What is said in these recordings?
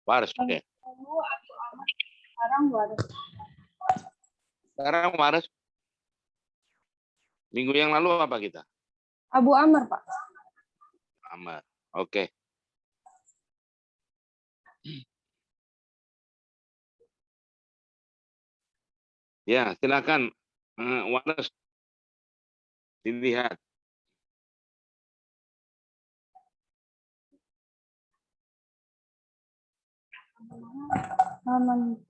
Waras, oke. Sekarang waras. Sekarang waras. Minggu yang lalu apa kita? Abu Amr, Pak. Amar. Oke. Ya, silakan. Waras dilihat. Aman.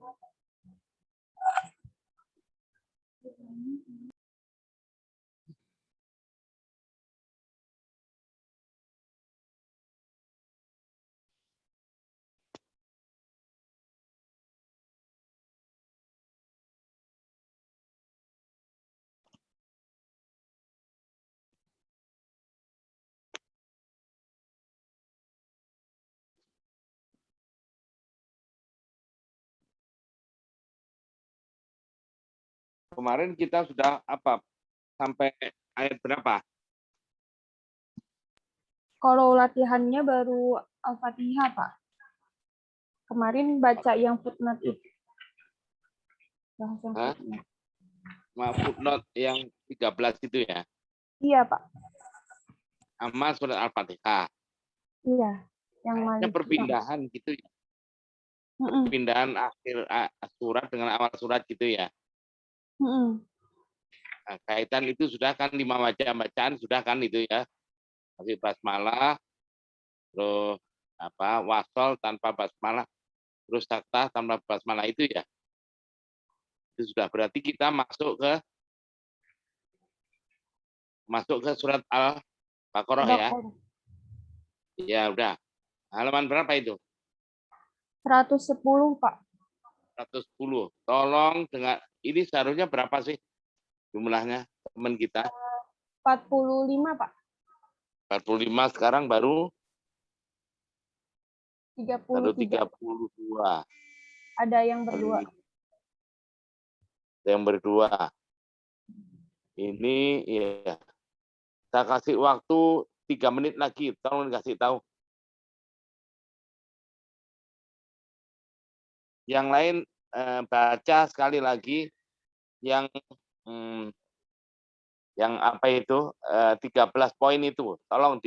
Kemarin kita sudah apa? Sampai ayat berapa? Kalau latihannya baru Al-Fatihah, Pak. Kemarin baca yang footnote itu. Bahas yang Hah? footnote. Footnote yang 13 itu ya. Iya, Pak. Sama surat Al-Fatihah. Iya, yang Kayaknya Malik. perpindahan gitu ya. Perpindahan akhir surat dengan awal surat gitu ya. Nah, kaitan itu sudah kan 5 bacaan sudah kan itu ya. Tapi basmalah, terus apa wasol tanpa basmalah, terus taktah tanpa basmalah itu ya. Itu sudah berarti kita masuk ke surat Al-Baqarah ya. Ya udah. Halaman berapa itu? 110, Pak. 110. Tolong dengan ini seharusnya berapa sih jumlahnya teman kita? 45, Pak. 45 sekarang baru 33. 32. Ada yang berdua. Yang berdua. Ini ya. Saya kasih waktu 3 menit lagi. Tolong kasih tahu. Yang lain baca sekali lagi yang apa itu 13 poin itu. Tolong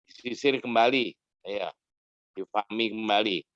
disisir kembali. Ya, difahami kembali.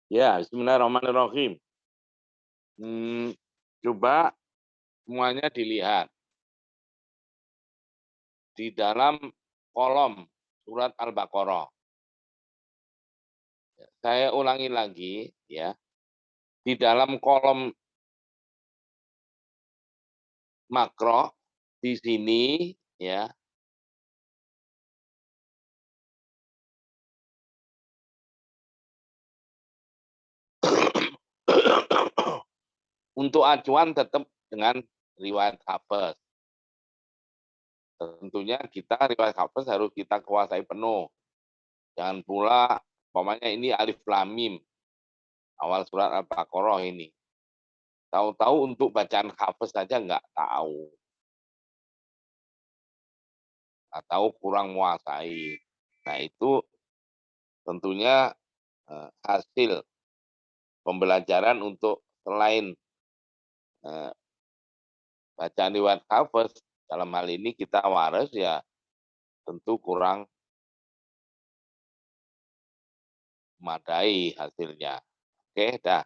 Ya, bismillahirrahmanirrahim. Coba semuanya dilihat di dalam kolom surat Al-Baqarah. Saya ulangi lagi ya. Di dalam kolom makro di sini ya. Untuk acuan tetap dengan riwayat Hafs. Tentunya kita riwayat Hafs harus kita kuasai penuh. Jangan pula umpamanya ini alif lam mim awal surat Al-Baqarah ini. Tahu-tahu untuk bacaan Hafs saja nggak tahu. Atau kurang menguasai. Nah, itu tentunya hasil pembelajaran untuk selain bacaan riwayat Hafs, dalam hal ini kita waras ya tentu kurang memadai hasilnya. Oke, dah.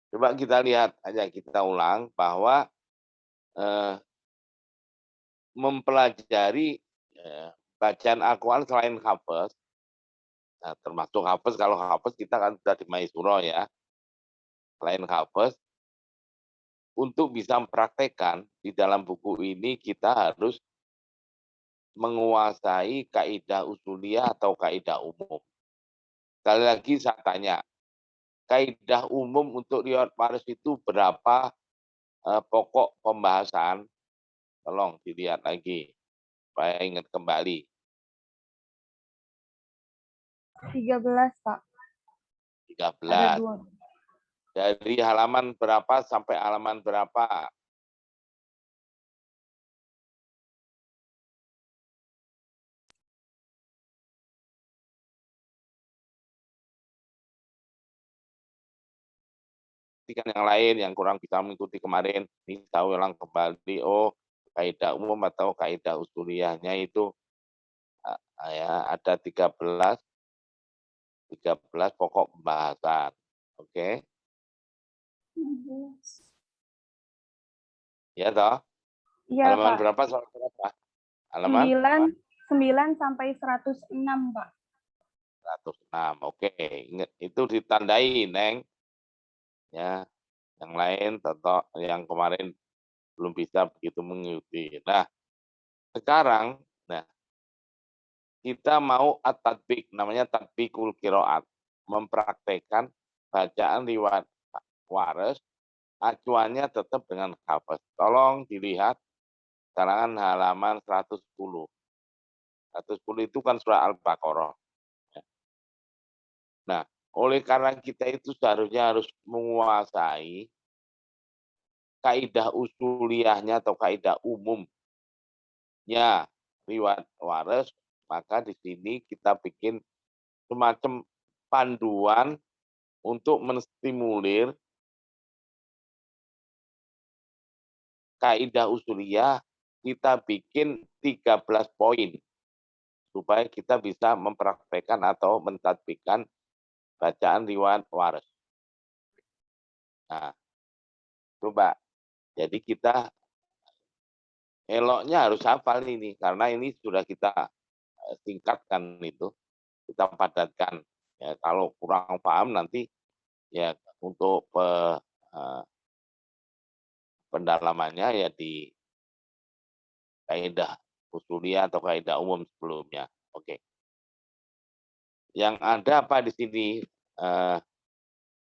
Coba kita lihat aja, kita ulang bahwa mempelajari bacaan Al-Quran selain Hafs, nah, termasuk Hafs, kalau Hafs kita kan sudah di Maisuro ya, selain Hafs, untuk bisa mempraktekkan di dalam buku ini kita harus menguasai kaidah usuliyah atau kaidah umum. Sekali lagi saya tanya, kaidah umum untuk riwayat waris itu berapa pokok pembahasan? Tolong dilihat lagi, supaya ingat kembali. 13, Pak. 13. Ada 2. Dari halaman berapa sampai halaman berapa? Kan yang lain yang kurang bisa mengikuti kemarin, ini tahu ulang kembali, oh kaidah umum atau kaidah usuliyahnya itu ya ada 13 pokok pembahasan. Oke. Ya toh? Iya, Halaman Pak. berapa soal berapa? Halaman 9 sampai 106, Pak. 106. Oke, ingat itu ditandai, Neng. Ya, yang lain atau yang kemarin belum bisa begitu mengikuti. Nah, sekarang kita mau at-tatbik, namanya tatbikul qiraat, mempraktekkan bacaan riwayat waris, acuannya tetap dengan Hafs. Tolong dilihat karangan halaman 110. 110 itu kan surah Al-Baqarah. Nah, oleh karena kita itu seharusnya harus menguasai kaidah usuliyahnya atau kaidah umumnya riwayat waris, maka di sini kita bikin semacam panduan untuk menstimulir kaidah usuliyah. Kita bikin 13 poin supaya kita bisa mempraktekkan atau mentadbikkan bacaan riwayat waris. Nah, coba. Jadi kita eloknya harus hafal ini karena ini sudah kita tingkatkan itu, kita padatkan. Ya, kalau kurang paham nanti ya untuk pendalamannya ya di kaidah usuliyah atau kaidah umum sebelumnya. Oke. Yang ada apa di sini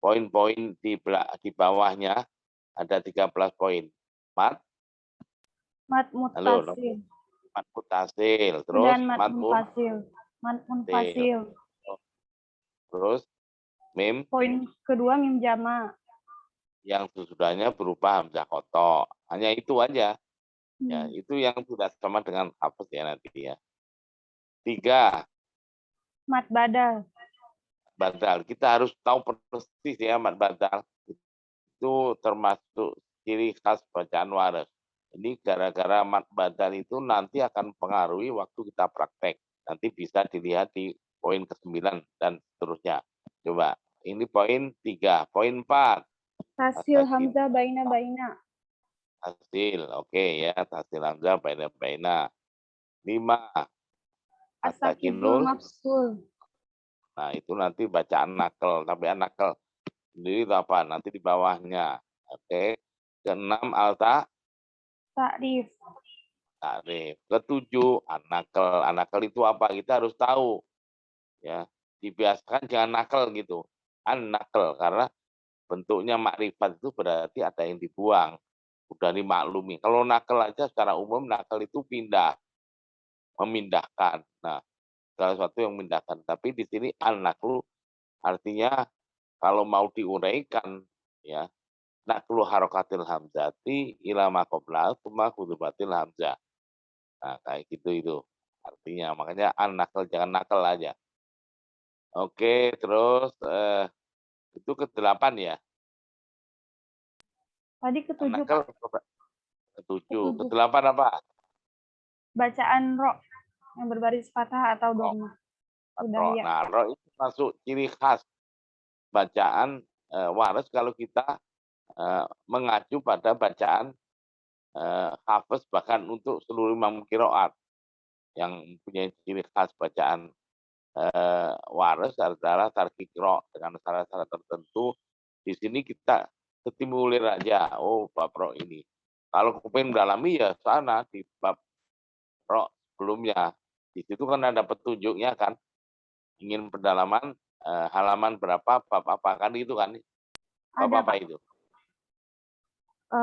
poin-poin di bawahnya ada 13 poin. Mat Muttasil. mat mutasil, terus Dan mat munfasil. Mat munfasil. Terus mim Poin kedua mim jama. yang sesudahnya berupa hamzah kotok. Hanya itu aja. Ya, itu yang sudah sama dengan hafaz ya nanti ya. 3. Mat badal. Badal. Kita harus tahu persis ya mat badal. Itu termasuk ciri khas bacaan waris. Ini gara-gara mat badal itu nanti akan mempengaruhi waktu kita praktek. Nanti bisa dilihat di poin ke-9 dan seterusnya. Coba Ini poin 3. Poin 4. Tasil hamzah baina. Tasil. Oke ya. Tasil hamzah baina. 5. As-sakinul Asakinul. mafsul. Nah, itu nanti bacaan nakel. Tapi nakel sendiri itu apa? Nanti di bawahnya. Oke. Ke-6 alta Ta'rif. tarif. Ke-7 anakel. Anakel itu apa? Kita harus tahu. Ya, dibiasakan jangan nakal gitu. Nakel karena bentuknya makrifat itu berarti ada yang dibuang. Udah dimaklumi. Kalau nakal aja secara umum nakal itu pindah, memindahkan. Nah, salah satu yang memindahkan. Tapi di sini an-naklu artinya kalau mau diuraikan ya, naklu harokatil hamzati ila ma qabla tsumma hudubatil hamzah. Nah, kayak gitu itu. Artinya makanya an-nakal jangan nakal aja. Oke, terus itu ke-8 ya. Tadi ke-7, Nakal Pak. ke-7. Ke-7. Ke-8 apa? Bacaan ro yang berbaris fathah atau Ro. dhamma. Udah ya. Nah, ro itu masuk ciri khas bacaan waras kalau kita mengacu pada bacaan hafes bahkan untuk seluruh imam qiraat yang punya ciri khas bacaan waras adalah tarkik ro dengan syarat-syarat tertentu. Di sini kita stimulir aja. Oh, bab ro ini. Kalau kepengen mendalami ya sana di bab ro sebelumnya. Di situ kan ada petunjuknya kan. Ingin pendalaman halaman berapa, bab apa kan itu kan. Bab Ada, apa Pak. itu?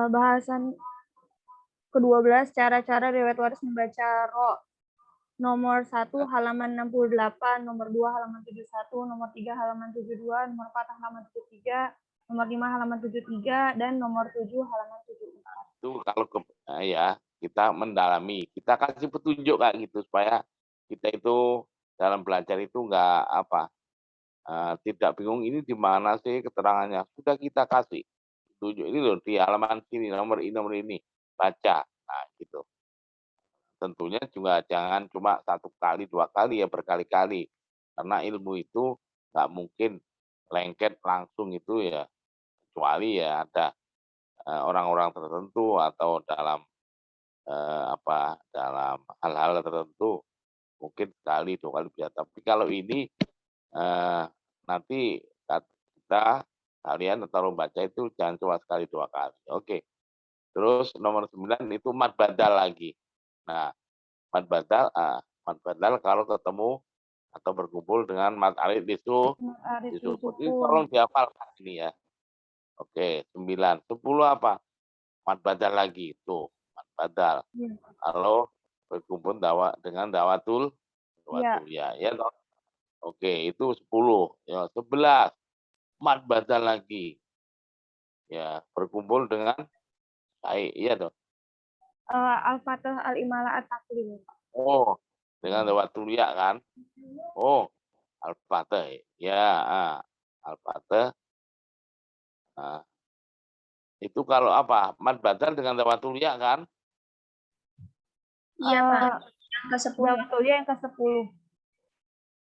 Bahasan ke-12 cara-cara riwayat waris membaca ro. Nomor 1 halaman 68, nomor 2 halaman 71, nomor 3 halaman 72, nomor 4 halaman 73, nomor 5 halaman 73, dan nomor 7 halaman 74. Itu kalau ya kita mendalami, kita kasih petunjuk kayak gitu supaya kita itu dalam belajar itu enggak apa tidak bingung ini di mana sih keterangannya. Sudah kita kasih petunjuk ini loh di halaman sini nomor ini baca. Nah, gitu. Tentunya juga jangan cuma 1 kali, 2 kali ya berkali-kali. Karena ilmu itu nggak mungkin lengket langsung itu ya, kecuali ya ada orang-orang tertentu atau dalam dalam hal-hal tertentu mungkin sekali 2 kali bisa. Tapi kalau ini nanti kita kalian atau membaca itu jangan cuma sekali 2 kali. Oke. Terus nomor 9 itu mad badal lagi. Nah, mad badal kalau ketemu atau berkumpul dengan mad alif disukun. Ini tolong dihafalkan ini ya. Oke, 9. 10 apa? Mad badal lagi. Tuh, mad badal. Ya. Kalau berkumpul dengan dawatul Ya. ya toh. Oke, itu 10. Ya, 11. Mad badal lagi. Ya, berkumpul dengan baik, iya toh. Al-Fatah, Al-Imalah, At-Taklil. Oh, dengan dawatul ya kan? Oh, Al-Fatah. Ya, Al-Fatah. Nah, itu kalau apa? Mad badal dengan dawatul ya kan? Iya, Pak. Yang ke-10. Dawatul ya yang ke-10.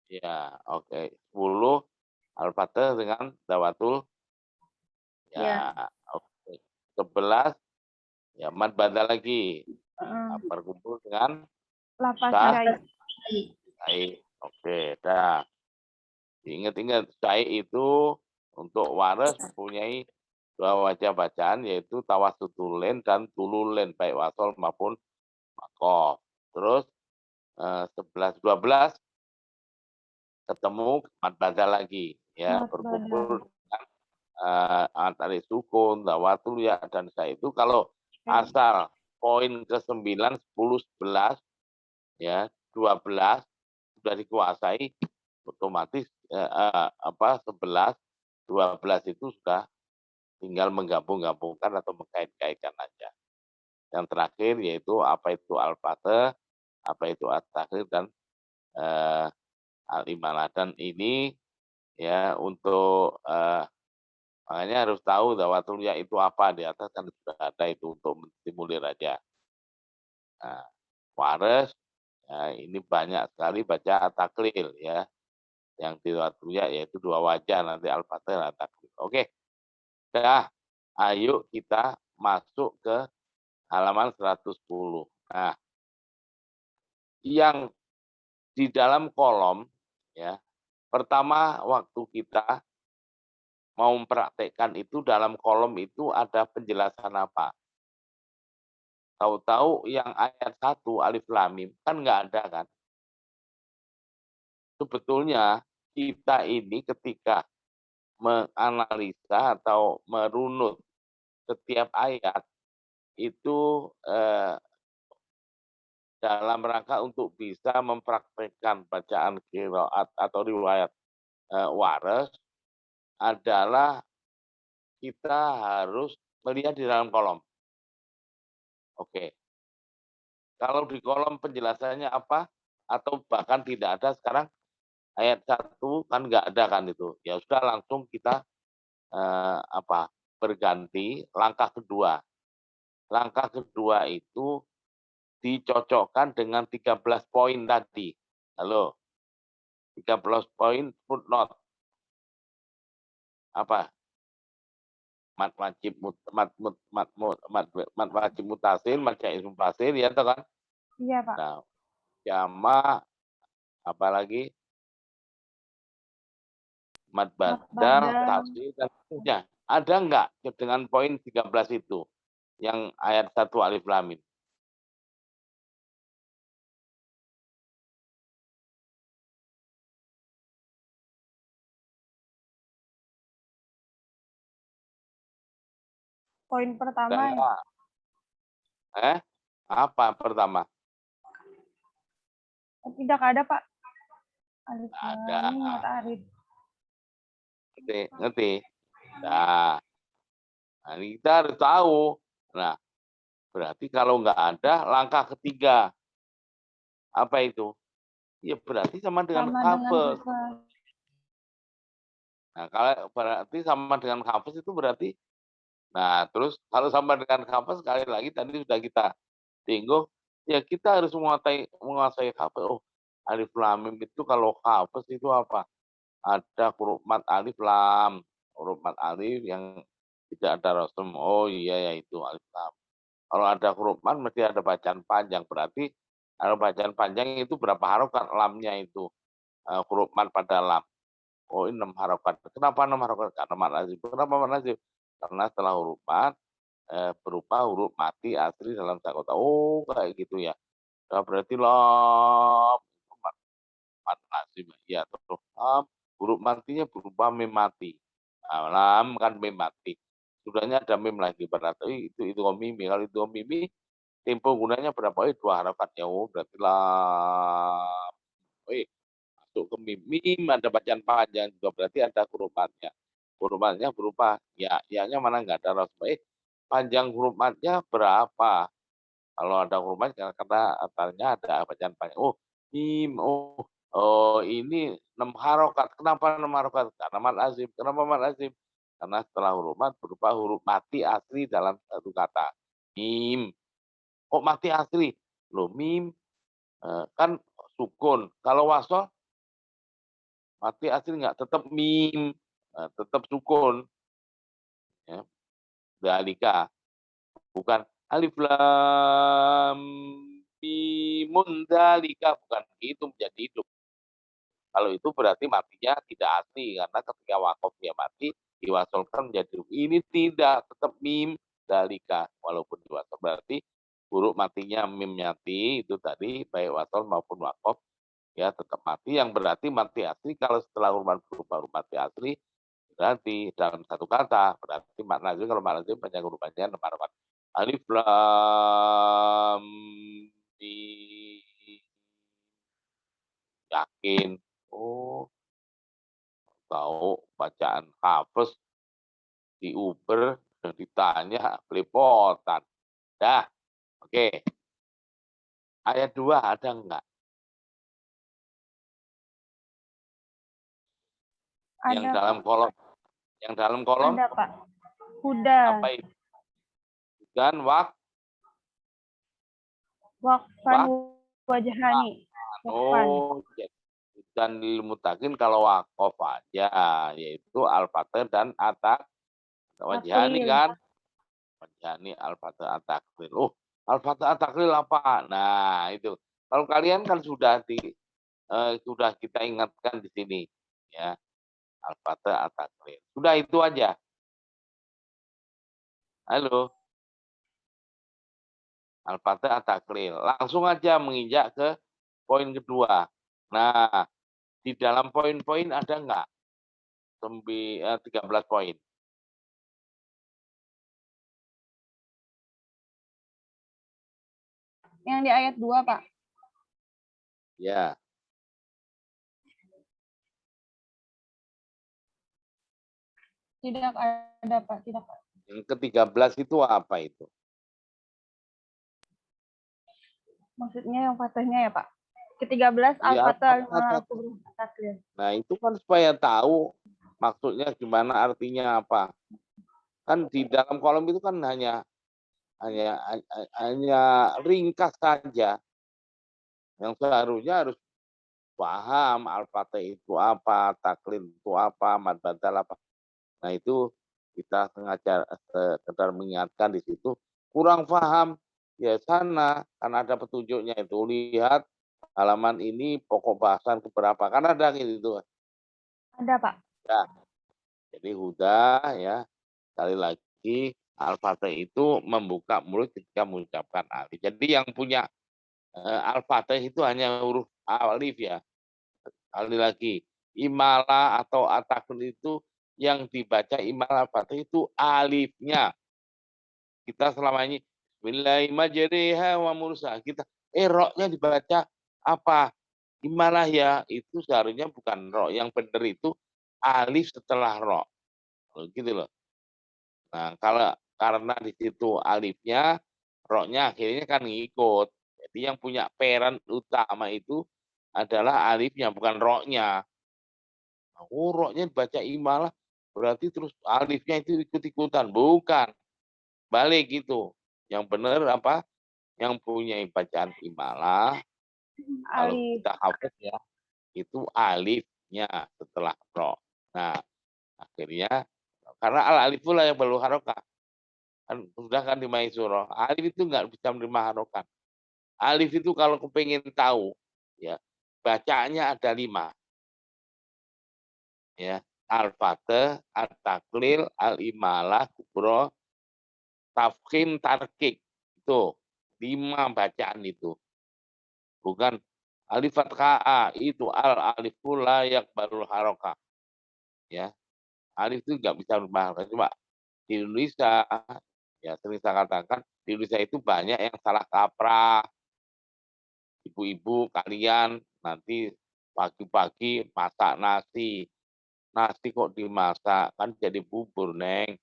Ya, oke. 10 Al-Fatah dengan dawatul ya. Oke. 11 ya mad badal lagi. Berkumpul dengan Lafaz syai. syai. Oke, dah. Ingat-ingat syai itu untuk waras mempunyai 2 wajah bacaan yaitu tawasutulen dan tululen baik wasol maupun makof. Terus 11 12 ketemu mad badal lagi ya berkumpul dengan antara sukun, dawatul ya dan syai itu kalau asal poin ke-9, 10, 11 ya 12 sudah dikuasai otomatis 11, 12 itu sudah tinggal menggabung-gabungkan atau mengkait-kaitkan aja. Yang terakhir yaitu apa itu al-fatah, apa itu at-takhir dan al-imalah dan ini ya untuk makanya harus tahu dawatul ya itu apa di atas kan sudah ada itu untuk menstimulir aja. Nah, waras ya ini banyak sekali baca at-taklil ya. Yang ya yaitu dua wajah nanti Al-Fatihah. Oke. Dah, ayo kita masuk ke halaman 110. Nah, yang di dalam kolom ya, pertama waktu kita mau mempraktekkan itu dalam kolom itu ada penjelasan apa? Tahu-tahu yang ayat 1 alif lam mim kan nggak ada kan? Sebetulnya kita ini ketika menganalisa atau merunut setiap ayat itu dalam rangka untuk bisa mempraktekkan bacaan qiraat atau riwayat waras adalah kita harus melihat di dalam kolom. Oke. Kalau di kolom penjelasannya apa atau bahkan tidak ada sekarang ayat 1 kan nggak ada kan itu. Ya sudah langsung kita berganti langkah kedua. Langkah kedua itu dicocokkan dengan 13 poin tadi. Halo. 13 poin footnote. Apa? Mat wajib mutasil, mat jaiz mufasil ya toh kan? Iya, Pak. Nah, jama apalagi mat badal, tafsir dan seterusnya. Ada enggak dengan poin 13 itu yang ayat 1 alif lam mim? Poin pertama ya. Apa pertama? Tidak ada, Pak. Alif Ada. lam mim matahari. Ngerti? Nah, ini kita harus tahu. Nah, berarti kalau nggak ada, langkah ketiga. Apa itu? Ya berarti sama dengan hafaz. Nah, kalau berarti sama dengan hafaz itu berarti, nah terus kalau sama dengan hafaz sekali lagi tadi sudah kita singgung, ya kita harus menguasai hafaz. Oh, alif lam mim itu kalau hafaz itu apa? Ada huruf mat alif lam, huruf mat alif yang tidak ada rosem. Oh iya ya itu alif lam. Kalau ada huruf mat mesti ada bacaan panjang, berarti kalau bacaan panjang itu berapa harokat lamnya itu huruf mat pada lam. Oh ini 6 harokat. Kenapa 6 harokat? Karena mat lazim. Kenapa mat lazim? Karena setelah huruf mat berupa huruf mati asli dalam sakota. Oh kayak gitu ya. Nah, berarti lam mat lazim. Ya terus lam huruf matinya berupa mim mati. Nah, lam kan mim mati. Sudahnya ada mim lagi berarti itu mimi. Kalau itu mimi tempo gunanya berapa? 2 harokat ya. Oh berarti lam. Masuk ke mim. Mim ada bacaan panjang juga berarti ada huruf matnya. Huruf matnya berupa ya-nya mana enggak ada rasma. Panjang huruf matnya berapa? Kalau ada huruf mat karena atarnya ada bacaan panjang. Oh, mim. Oh, ini 6 harokat. Kenapa 6 harokat? Karena mat lazim. Kenapa mat lazim? Karena setelah huruf mat berupa huruf mati asli dalam satu kata. Mim. Kok mati asli? Loh, mim kan sukun. Kalau wasol mati asli enggak, tetap mim, tetap sukun. Ya. Dalika. Bukan alif lam mimun dalika, bukan itu menjadi hidup. Kalau itu berarti matinya tidak asli karena ketika wakaf dia mati diwasolkan menjadi hidup. Ini tidak, tetap mim dalika walaupun diwasol berarti huruf matinya mim mati itu tadi baik wasol maupun wakaf ya tetap mati yang berarti mati asli kalau setelah huruf berupa huruf mati asli berarti dalam satu kata berarti makna itu kalau makna itu panjang hurufnya nomor alif lam mim yakin oh tahu bacaan hafes di Uber dan ditanya belepotan dah oke ayat 2 ada enggak Ada, yang dalam kolom ada, Pak. Huda. apa itu dan Wakfan wajahani. Wakfan. oh dan lil mutakin kalau wakof aja, yaitu al-fatih dan wajhani Taklil. kan? Wajhani al-fatih at-taklil. Oh, al-fatih at-taklil apa? Nah, itu. Kalau kalian kan sudah sudah kita ingatkan di sini, ya. Al-fatih at-taklil. Sudah itu aja. Halo. Al-fatih at-taklil. Langsung aja menginjak ke poin kedua. Nah, di dalam poin-poin ada enggak 13 poin? Yang di ayat 2, Pak. Ya. Tidak ada, Pak. Tidak ada. Yang ke-13 itu apa itu? Maksudnya yang fatihnya ya, Pak? Ke-13 Ya, al-fatih al-fatih. taklil. Nah, itu kan supaya tahu maksudnya gimana, artinya apa. Kan di dalam kolom itu kan hanya ringkas saja. Yang seharusnya harus paham al-fatih itu apa, taklil itu apa, mad badal apa. Nah, itu kita sengaja sekedar mengingatkan di situ. Kurang paham, ya sana, kan ada petunjuknya itu. Lihat halaman ini pokok bahasan keberapa. Kan ada gitu. Ada, Pak. Ya, jadi huda ya, sekali lagi al-fatih itu membuka mulut ketika mengucapkan alif. Jadi yang punya al-fatih itu hanya huruf alif ya. Sekali lagi, imala atau atakun itu yang dibaca imala al-fatih itu alifnya. Kita selama ini bismillahirrahmanirrahim wa mursa. Kita roknya dibaca apa? Imalah ya, itu seharusnya bukan ro. Yang benar itu alif setelah ro. Gitu loh. Nah, kalau karena di situ alifnya, roknya akhirnya kan ngikut. Jadi yang punya peran utama itu adalah alifnya, bukan roknya. Oh, roknya dibaca imalah, berarti terus alifnya itu ikut-ikutan. Bukan. Balik gitu. Yang benar apa? Yang punya bacaan imalah, kalau Alif. kita hafal ya, itu alifnya setelah ro. Nah, akhirnya karena al-alif pula yang perlu harokah. Kan sudah kan di Maisuro. Alif itu nggak bisa menerima harokat. Alif itu kalau kepengen tahu, ya bacaannya ada 5. Ya, al-fatih, at-taklil, al-imalah, kubro, tafkhim, tarkik. Itu 5 bacaan itu. Bukan alif fathah itu alif pula yang baru harokah. Ya, alif itu nggak bisa berubah. Coba di Indonesia, ya sering saya katakan, di Indonesia itu banyak yang salah kaprah. Ibu-ibu kalian nanti pagi-pagi masak nasi. Nasi kok dimasak, kan jadi bubur, Neng.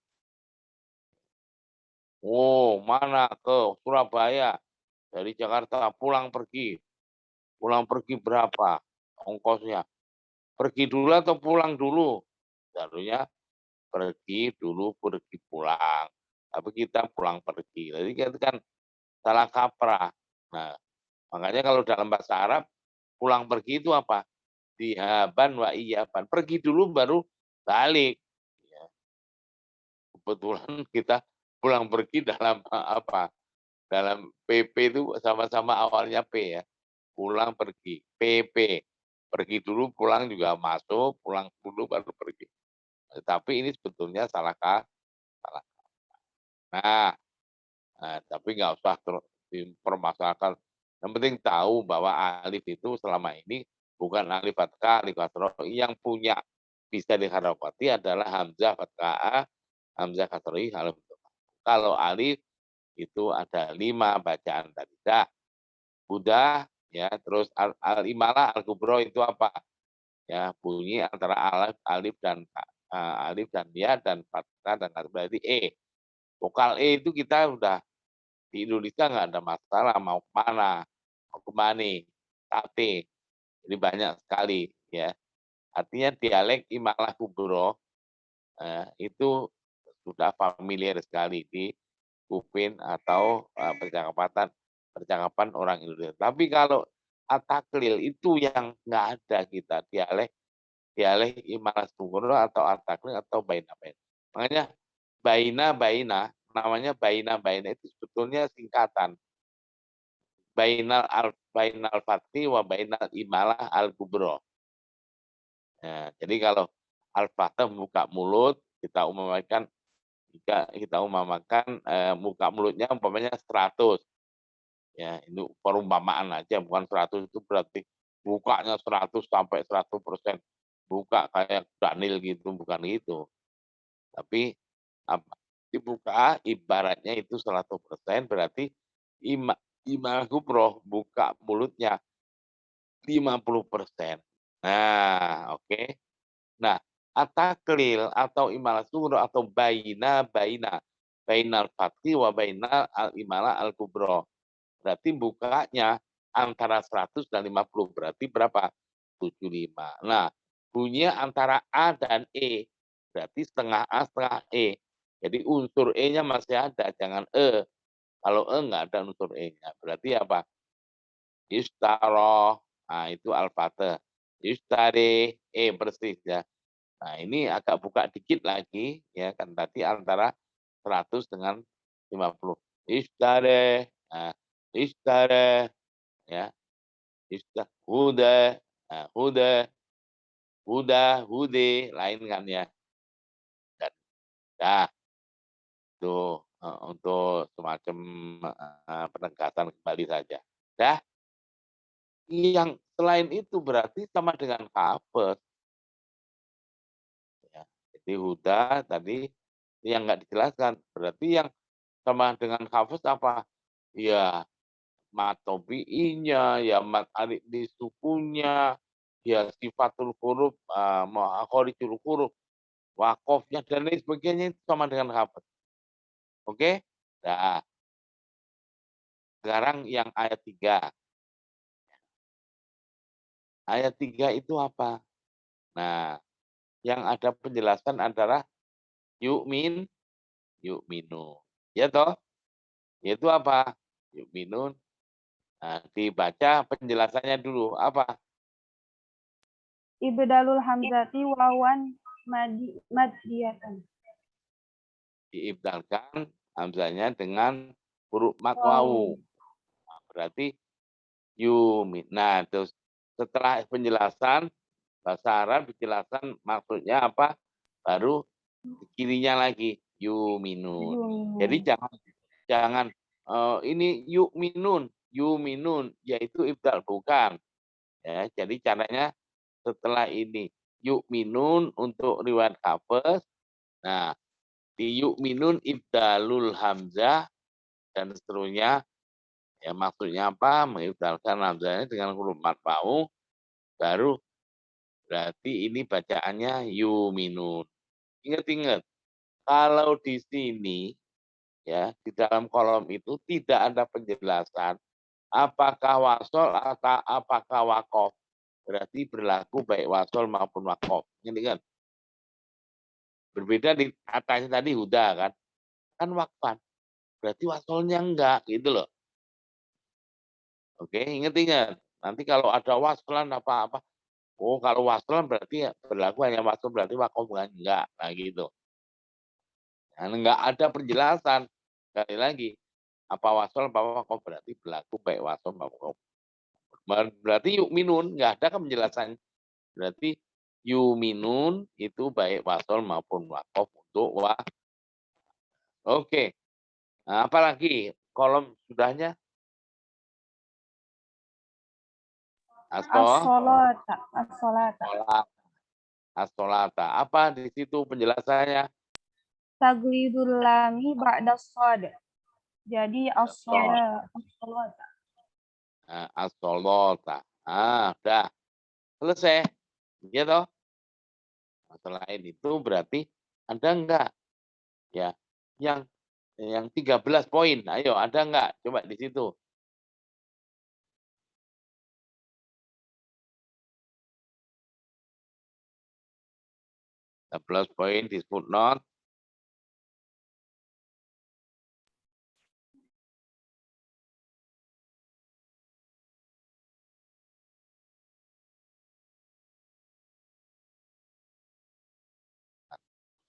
Oh, mana ke Surabaya. Dari Jakarta pulang pergi. Pulang pergi berapa ongkosnya? Pergi dulu atau pulang dulu? Seharusnya pergi dulu, pergi pulang. Tapi kita pulang pergi. Jadi kita kan salah kaprah. Nah, makanya kalau dalam bahasa Arab, pulang pergi itu apa? Dihaban wa iyaban. Pergi dulu baru balik. Ya. Kebetulan kita pulang pergi dalam apa? Dalam PP itu sama-sama awalnya P ya. Pulang pergi. PP. Pergi dulu, pulang juga masuk. Pulang dulu baru pergi. Tapi ini sebetulnya salah. Nah, tapi nggak usah dipermasalahkan. Yang penting tahu bahwa alif itu selama ini bukan alif fathah, alif kasroh. Yang punya bisa diharokati adalah hamzah fathah, hamzah kasroh, alif. Kalau alif itu ada 5 bacaan tadi. Dah, udah ya. Terus al-imalah al-kubro itu apa? Ya, bunyi antara alif dan ya dan fathah dan berarti vokal itu kita udah di Indonesia nggak ada masalah mau kemana, mau kemana, tate. Jadi banyak sekali ya. Artinya dialek imalah kubro itu sudah familiar sekali di kuping atau percakapan orang Indonesia. Tapi kalau At-taklil itu yang nggak ada kita dialeh imalah sungguh atau at-taklil atau baina-baina. Makanya baina-baina namanya baina-baina itu sebetulnya singkatan. Bainal fathi wa bainal imalah al-kubro. Nah, jadi kalau al-fathah buka mulut, kita umpamakan muka mulutnya umpamanya 100. Ya, itu perumpamaan aja, bukan 100 itu berarti bukanya 100 sampai 100%. Buka kayak Daniel gitu, bukan gitu. Tapi dibuka ibaratnya itu 100% berarti imalah kubroh buka mulutnya 50%. Nah, oke. Nah, at-taklil atau imalah sugro atau bainal fathi wa bainal imalah al-kubro. Berarti bukanya antara 100 dan 50. Berarti berapa? 75. Nah, bunyinya antara A dan E. Berarti setengah A, setengah E. Jadi unsur E-nya masih ada, jangan E. Kalau E nggak ada unsur E-nya. Berarti apa? Istaroh. Nah, itu al-fatah. Istare, persis ya. Nah, ini agak buka dikit lagi, ya kan tadi antara 100 dengan 50. Istare, nah, istare, ya, huda, nah, hude, lain kan ya. Dan, nah, itu untuk semacam penegasan kembali saja. Dah, yang selain itu berarti sama dengan hafes. Ya. Jadi huda tadi yang nggak dijelaskan. Berarti yang sama dengan hafes apa? Ya, mat tobi'inya, ya mat alif di sukunya, ya sifatul huruf, khorijul huruf, wakofnya, dan lain sebagainya itu sama dengan hafes. Oke? Nah, sekarang yang ayat 3. Ayat 3 itu apa? Nah, yang ada penjelasan adalah yu'minu. Ya toh? Itu apa? Yu'minun. Nah, dibaca penjelasannya dulu. Apa? Ibdalul hamzati wawan madiyatan. Diibdalkan hamzanya dengan huruf mad wawu. Nah, berarti yumin. Nah, terus setelah penjelasan bahasa Arab penjelasan maksudnya apa? Baru kirinya lagi yuminun. Jadi jangan ini yuminun yaitu ibdal bukan. Ya, jadi caranya setelah ini yuminun untuk riwayat hafes. Nah, di yuminun ibdalul hamzah dan seterusnya. Ya maksudnya apa? Mengibdalkan hamzahnya dengan huruf mad wawu baru berarti ini bacaannya yuminun. Ingat-ingat, kalau di sini ya di dalam kolom itu tidak ada penjelasan apakah wasol atau apakah wakof. Berarti berlaku baik wasol maupun wakof. Ingat-ingat. Berbeda di atasnya tadi huda kan. Kan wakfan. Berarti wasolnya enggak gitu loh. Oke, ingat-ingat. Nanti kalau ada waslan apa-apa, oh kalau waslan berarti ya berlaku hanya wasol berarti wakof enggak. Nah gitu. Nah, enggak ada penjelasan. Sekali lagi, apa wasol apa wakof berarti berlaku baik wasol maupun wakof. Berarti yuminun enggak ada kan penjelasan. Berarti yuminun itu baik wasol maupun wakof untuk Oke. Nah, apalagi kolom sudahnya As-solata. as-solata. Apa di situ penjelasannya? Taglidul lami ba'da shad. Jadi as-solata. As-solata. Udah selesai. Gitu. Selain itu berarti ada enggak ya yang 13 poin. Ayo, ada enggak? Coba di situ. 13 poin di footnote.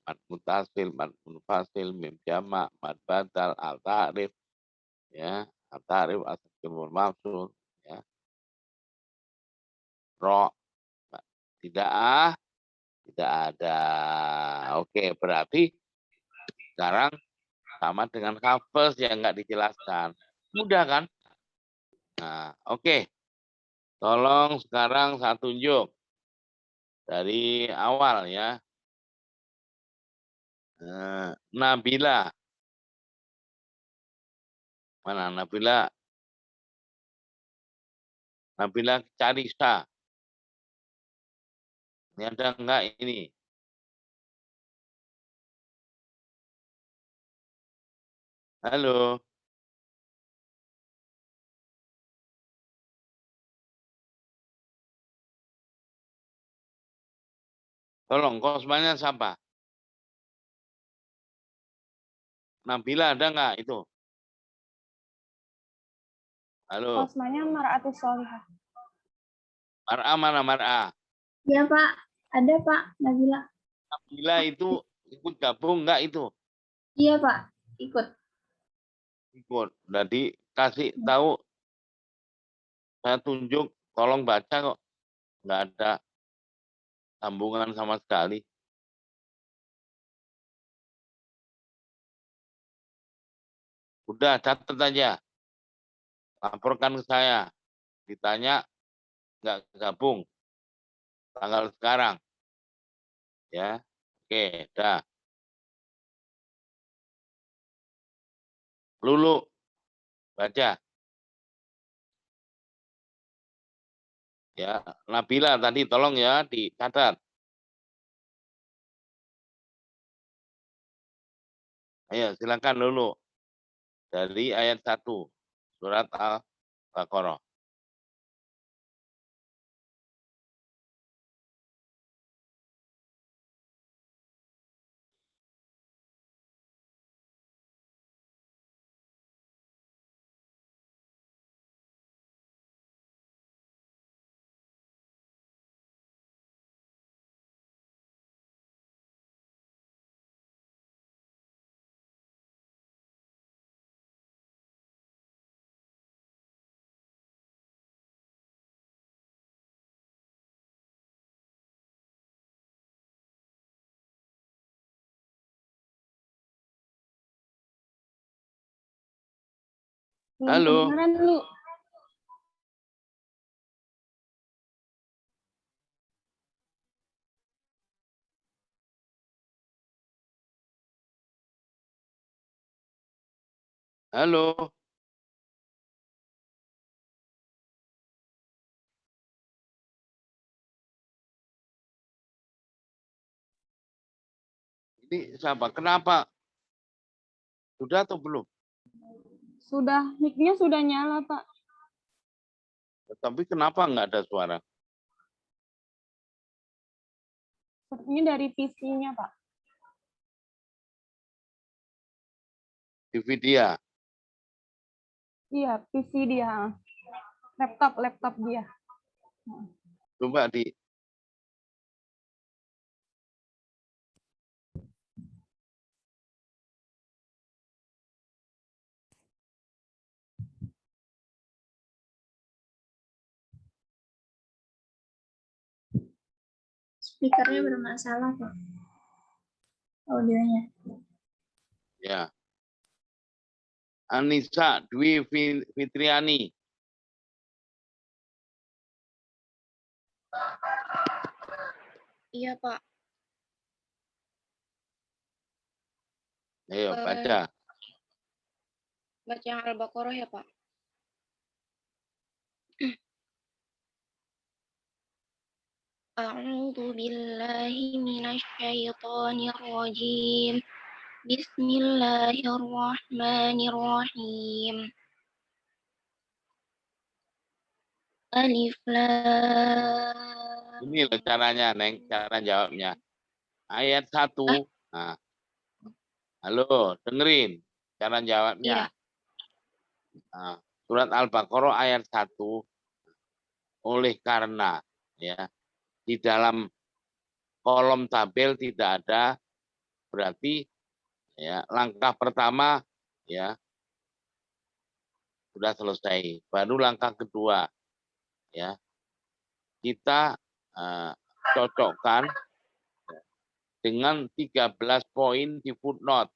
mad mutasil, mad munfasil, mim jamak, mad badal, al ta'rif, ya, al ta'rif, asal mafsul, ya, ro, tidak ada. Oke, berarti sekarang sama dengan hafes yang nggak dijelaskan. Mudah kan? Nah, oke. Tolong sekarang saya tunjuk dari awal ya. Nabila. Mana Nabila? Nabila Carisa. Ini ada enggak ini? Halo. Tolong, kosmanya siapa? Nabila ada enggak itu? Halo. Kosmanya Mar'atus Sholihah. Mar'a mana Mar'a? Iya, Pak. Ada, Pak. Nabila. Nabila itu ikut gabung enggak itu? Iya, Pak. Ikut. Ikut. Jadi kasih tahu, saya tunjuk, tolong baca kok. Enggak ada sambungan sama sekali. Udah, catat aja. Laporkan ke saya. Ditanya, nggak gabung. Tanggal sekarang. Ya, oke, dah. Lulu, baca. Ya, Nabila tadi tolong ya dicatat. Ayo, silakan Lulu. Dari ayat 1, surat Al-Baqarah. Belum Halo, kedengaran, Lu. halo. Ini siapa? Kenapa? Sudah atau belum? Sudah, mic-nya sudah nyala, Pak. Tapi kenapa nggak ada suara? Sepertinya dari PC-nya, Pak. TV dia. Iya, PC dia. Laptop dia. Coba di Speakernya bermasalah, Pak. Audionya. ya. Anissa Dwi Fitriani. Iya, Pak. Ayo baca. Baca yang Al-Baqarah ya, Pak. A'udzu billahi minasyaitonir rajim. Bismillahirrahmanirrahim. Alif lam. Ini loh caranya, Neng, cara jawabnya. Ayat 1. Nah, halo, dengerin cara jawabnya. Iya. Nah, surat Al-Baqarah ayat 1. Oleh karena ya di dalam kolom tabel tidak ada berarti ya langkah pertama ya sudah selesai. Baru langkah kedua ya kita cocokkan dengan 13 poin di footnote.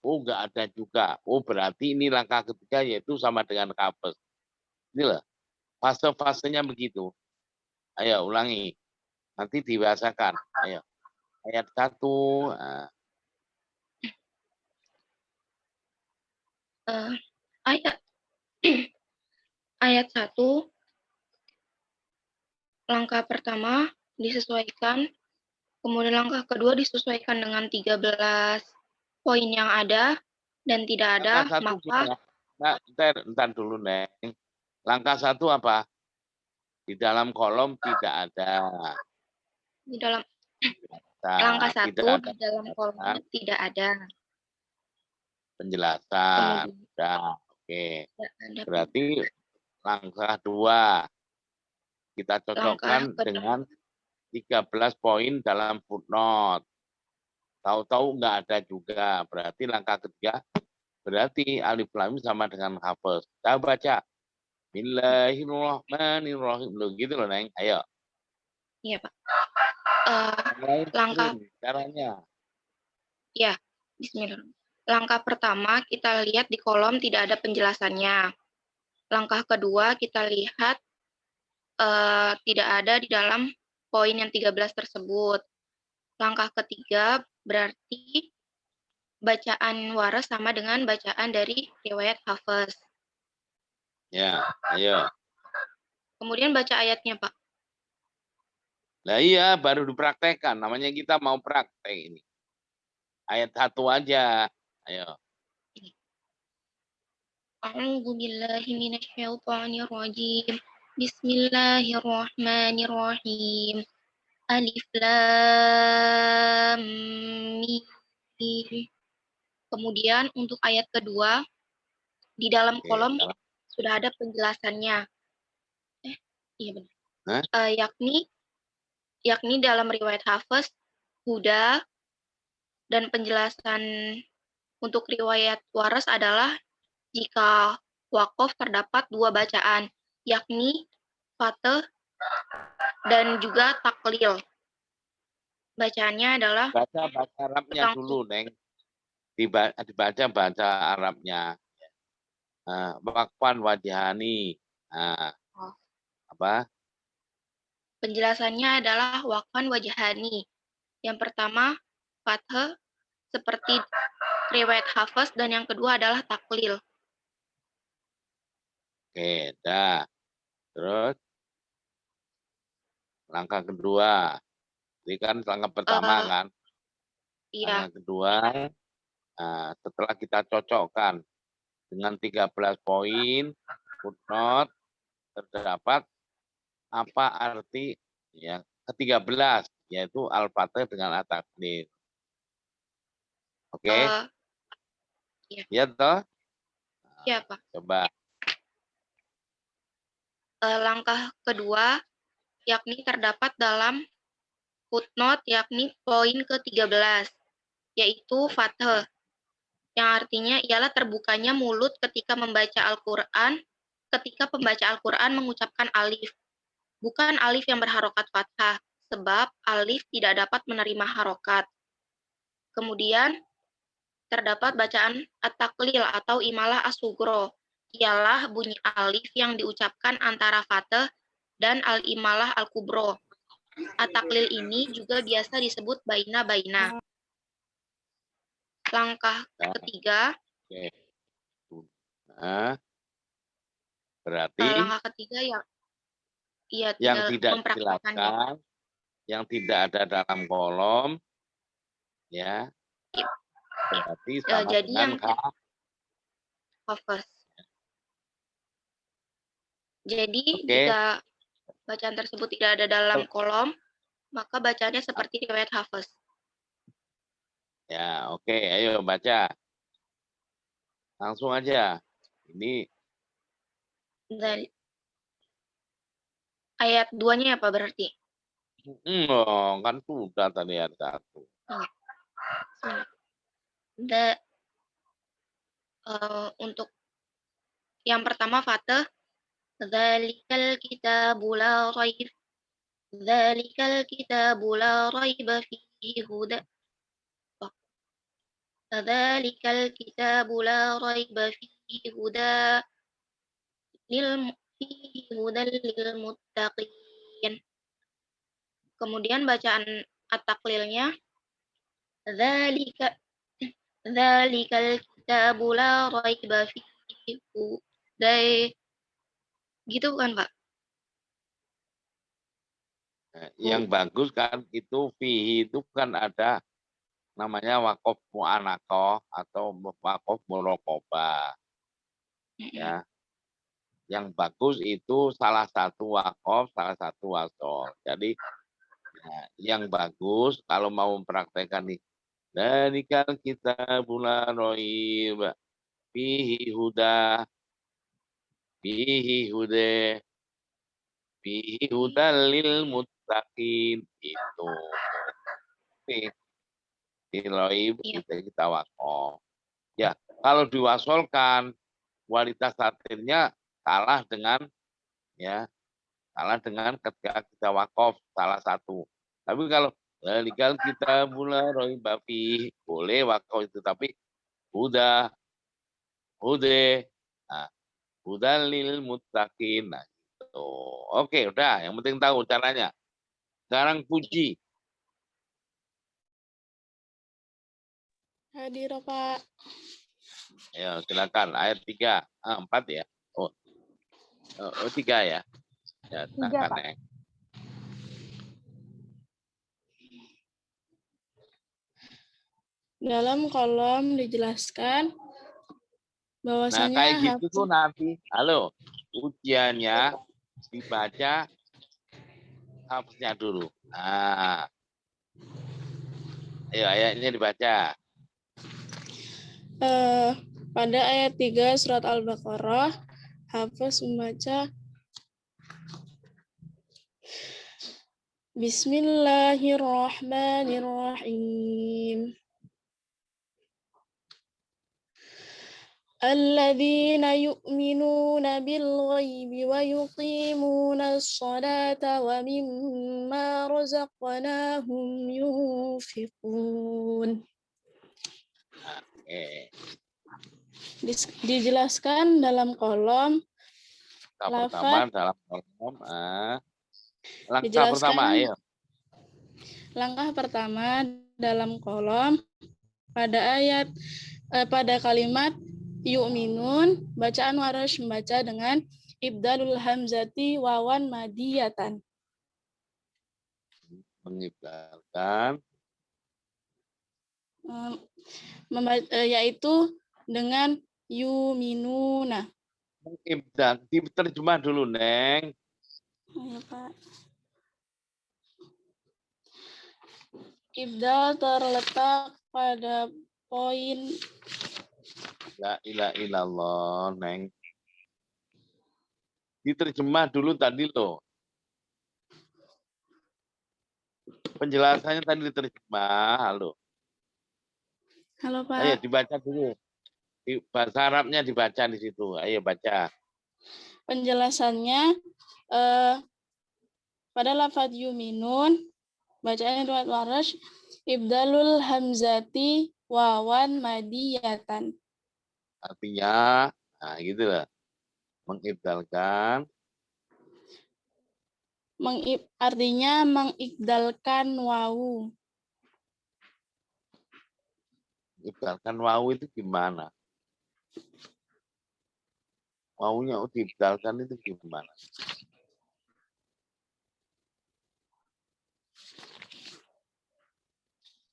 Oh, nggak ada juga. Oh, berarti ini langkah ketiga yaitu sama dengan kapes. Ini loh, fase-fasenya begitu. Ayo ulangi. Nanti dibahasakan. Ayo. Ayat 1. Ayat ayat 1, langkah pertama disesuaikan, kemudian langkah kedua disesuaikan dengan 13 poin yang ada dan tidak ada, Langkah 1 maka gimana? Nah, ntar dulu, Neng. Langkah 1 apa? Di dalam kolom tidak ada. di dalam Nah, langkah 1 tidak ada di dalam kolomnya tidak ada. penjelasan. Kemudian Udah, oke. tidak ada Berarti langkah 2 kita langkah cocokkan kedua. dengan 13 poin dalam footnote. Tahu-tahu nggak ada juga. Berarti langkah ketiga, berarti alif lam mim sama dengan hafaz. Kita baca. Bismillahirrahmanirrahim. Loh, gitu loh, Neng. Ayo. Iya, Pak. Langkah Langkah caranya. ya, bismillah. Langkah pertama kita lihat di kolom tidak ada penjelasannya. Langkah kedua kita lihat tidak ada di dalam poin yang 13 tersebut. Langkah ketiga berarti bacaan waras sama dengan bacaan dari riwayat Hafaz. Ya, ayo. Kemudian baca ayatnya, Pak. Nah iya, baru dipraktekkan. Namanya kita mau praktek ini. Ayat 1 aja. Ayo. A'udzu billahi minasyaitonir rajim. Bismillahirrahmanirrahim. Alif lam mim. Kemudian untuk ayat kedua di dalam kolom sudah ada penjelasannya. Iya benar. Yakni dalam riwayat Hafs, Huda, dan penjelasan untuk riwayat Waras adalah jika wakof terdapat 2 bacaan, yakni Fatih dan juga taklil. Bacaannya adalah Baca Arabnya dulu, Neng. Dibaca bahasa Arabnya. Wakfan wajhani. Apa? Penjelasannya adalah wakfan wajhani. Yang pertama, Fatih seperti riwayat Hafs, dan yang kedua adalah taklil. Oke, dah. Terus langkah kedua. Ini kan langkah pertama kan. Iya. Langkah kedua, setelah kita cocokkan dengan 13 poin footnote, terdapat apa arti ya ke-13, yaitu al-fatih dengan at-taklil. Oke? Iya. Ya toh? Iya, Pak. Coba. Langkah kedua, yakni terdapat dalam footnote, yakni poin ke-13, yaitu Fatih, yang artinya ialah terbukanya mulut ketika membaca Al-Quran, ketika pembaca Al-Quran mengucapkan alif. Bukan alif yang berharokat fathah, sebab alif tidak dapat menerima harokat. Kemudian, terdapat bacaan at-taklil atau imalah as-sugro, ialah bunyi alif yang diucapkan antara Fatih dan al-imalah al-kubro. At-taklil ini juga biasa disebut baina-baina. Langkah ketiga. Oke. Nah, berarti Langkah ketiga ya yang tinggal tidak mempraktekannya. dijelaskan, yang tidak ada dalam kolom, ya, berarti sama Jadi dengan Hafaz. Jadi Oke. jika bacaan tersebut tidak ada dalam kolom, maka bacaannya seperti riwayat Hafaz. Ya, oke. Ayo baca. Langsung aja. Ini Dari ayat 2-nya apa berarti? kan sudah tadi ayat 1. Untuk yang pertama Fatah, dzalikal kitabu la raib, dzalikal kitabu la raiba fihi huda, dzalikal kitabu la raiba fihi huda fihi hudan lil muttaqin. Kemudian bacaan at-taklilnya, dzalika dzalikal kitabu la raiba fihi hudan. Gitu bukan, Pak? Yang bagus kan itu fihi itu kan ada namanya wakof mu'anakoh atau wakof murokobah. Ya. Yang bagus itu salah satu wakof, salah satu wasol. Jadi yang bagus kalau mau mempraktekkan nih, dari kan kita bulan roib, fihi huda, fihi hude, fihi hudalil muttaqin itu. Roib kita wakof. Ya, kalau diwasolkan kualitas satirnya kalah dengan ketika kita wakof salah satu. Tapi kalau legal kita mulai rohi bafi boleh wakof itu, tapi udah lil muttaqin. Nah, gitu. Oke, udah. Yang penting tahu caranya. Sekarang puji. Hadir, Pak. Ya, silakan. Ayat 3. 4 ya. Oh, 3 ya. Ya, 3, Pak. ya. Dalam kolom dijelaskan bahwasanya kayak gitu tuh nanti. Halo, ujiannya dibaca hafaznya dulu. Nah, ayo ayatnya dibaca. Pada ayat 3 surat Al-Baqarah, Hafiz membaca Bismillahirrahmanirrahim. Alladzina yu'minuna bil ghaibi wa yuqimuna as-salata wa mimma razaqnahum yunfiqun. Dijelaskan dalam kolom Pertama dalam kolom langkah pertama, ayo. Langkah pertama dalam kolom pada kalimat yu'minun, bacaan Warsh membaca dengan ibdalul hamzati wawan madiyatan. Mengibdalkan. Yaitu dengan yuminuna. Mengibdal, diterjemah dulu, Neng. Ya, Pak. Ibdal terletak pada poin La ilaha illallah, Neng. Diterjemah dulu tadi loh. Penjelasannya tadi diterjemah. Halo, Pak. Ayo dibaca dulu. Bahasa Arabnya dibaca di situ. Ayo baca. Penjelasannya pada lafadz yuminun, bacaan riwayat Warsh, ibdalul hamzati wawan madiyatan. Artinya, nah gitu lah. Mengibdalkan. Artinya mengibdalkan wawu. Ibdalkan wawu itu gimana? Wawunya diibdalkan itu gimana?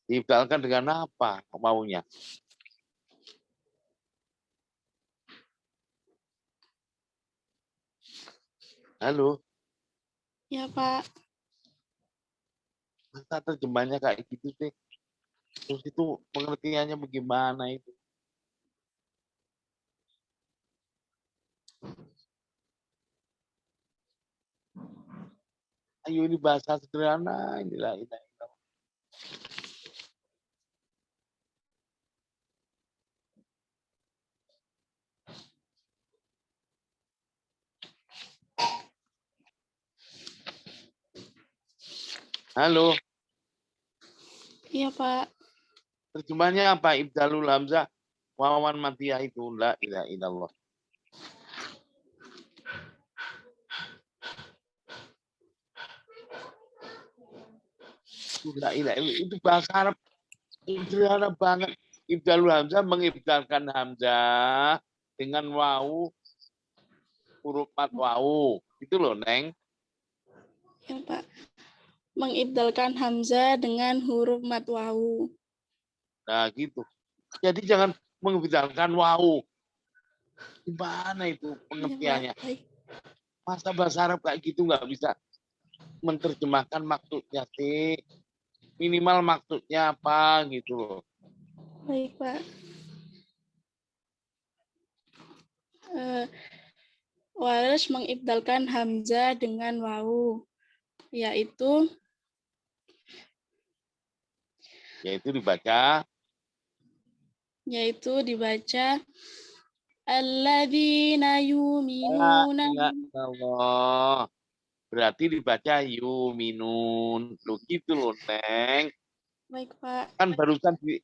Diibdalkan dengan apa maunya? Halo? Ya, Pak. Masa terjemahnya kayak gitu sih? Terus itu pengertiannya bagaimana itu? Ayo ini bahasa sederhana, inilah. Halo, Iya, Pak. terjemahnya apa? Ibdalul hamzah wawan matiyah itu la ilaha illallah. La ilaha illallah itu bahasa Arab sederhana banget. Ibdalul hamzah mengibdalkan hamzah dengan wawu huruf mat wawu. Itu loh, Neng. Iya, Pak. Mengibdalkan hamzah dengan huruf mad wawu. Nah, gitu. Jadi jangan mengibdalkan wawu. Gimana itu Iya, pengertiannya? Pak. Baik. Masa bahasa Arab kayak gitu nggak bisa menerjemahkan maksudnya sih? Minimal maksudnya apa gitu loh. Baik, Pak. Waras mengibdalkan hamzah dengan wawu, yaitu Yaitu dibaca dibaca alladzina la yu'minuna. ilaha illallah. Berarti dibaca yuminun. Loh gitu loh, Neng. Baik, Pak. Kan barusan di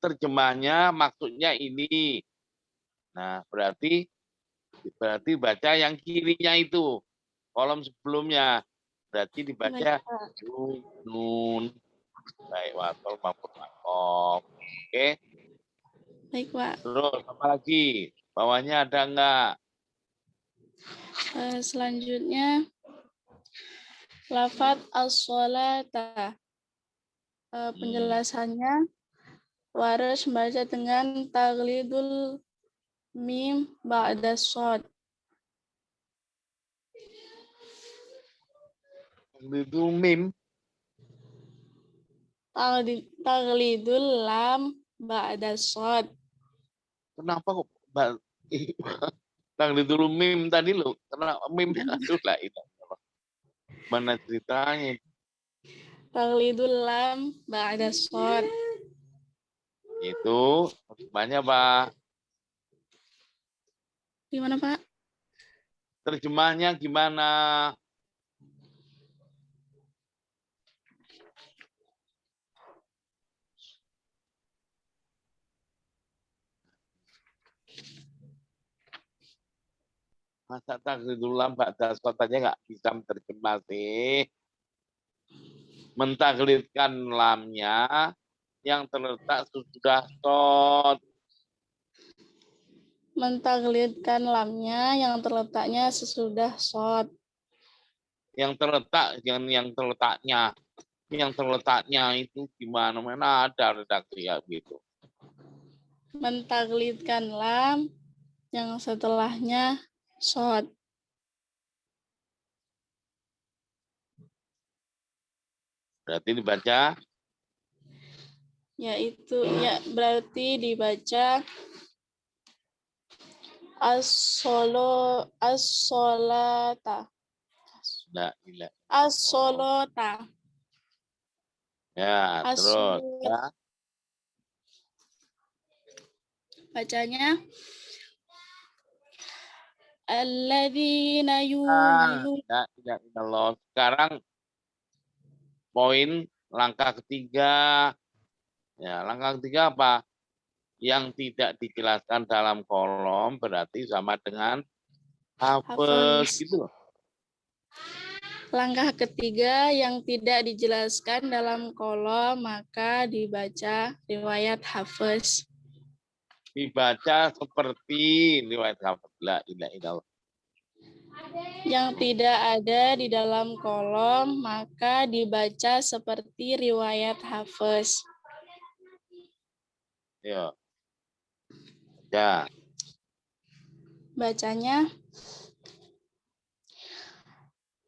terjemahnya maksudnya ini. Nah, berarti baca yang kirinya itu. Kolom sebelumnya. Berarti Baik, dibaca Pak. yunun. Baik, watol maupun makom. Oke. Baik, Pak. Terus apa lagi? Bawahnya ada enggak? Selanjutnya lafadz as-sholata. Penjelasannya Waras membaca dengan taglidul mim ba'da shad. Itu mim. Taglidul lam ba'da shad. Kenapa kok tang dulu mim tadi lo? Kenapa mim? Aduh lah itu. Mana ceritanya? Taglidul lam ba'da shad. Itu terjemahnya apa? Gimana, Pak? Terjemahnya gimana? Masa taklidul lam ba'da shad aja nggak bisa terjemah sih? Mentaklidkan lamnya yang terletak sesudah shad. Mentaglidkan lamnya yang terletaknya sesudah shad. Yang terletak yang terletaknya. Yang terletaknya itu gimana? Mana ada redaksi ya gitu. Mentaglidkan lam yang setelahnya shad. Berarti dibaca Berarti dibaca as-sholata. la ilaha. As-sholata. Ya, terus ya. Bacanya alladzina yu'minun. La ilaha illallah. Sekarang poin langkah ketiga. Ya, langkah ketiga apa? Yang tidak dijelaskan dalam kolom berarti sama dengan hafez gitu. Langkah ketiga yang tidak dijelaskan dalam kolom maka dibaca riwayat hafez. Dibaca seperti riwayat hafez. La ilaha illallah. Yang tidak ada di dalam kolom maka dibaca seperti riwayat hafez. Ya. Ya. Bacanya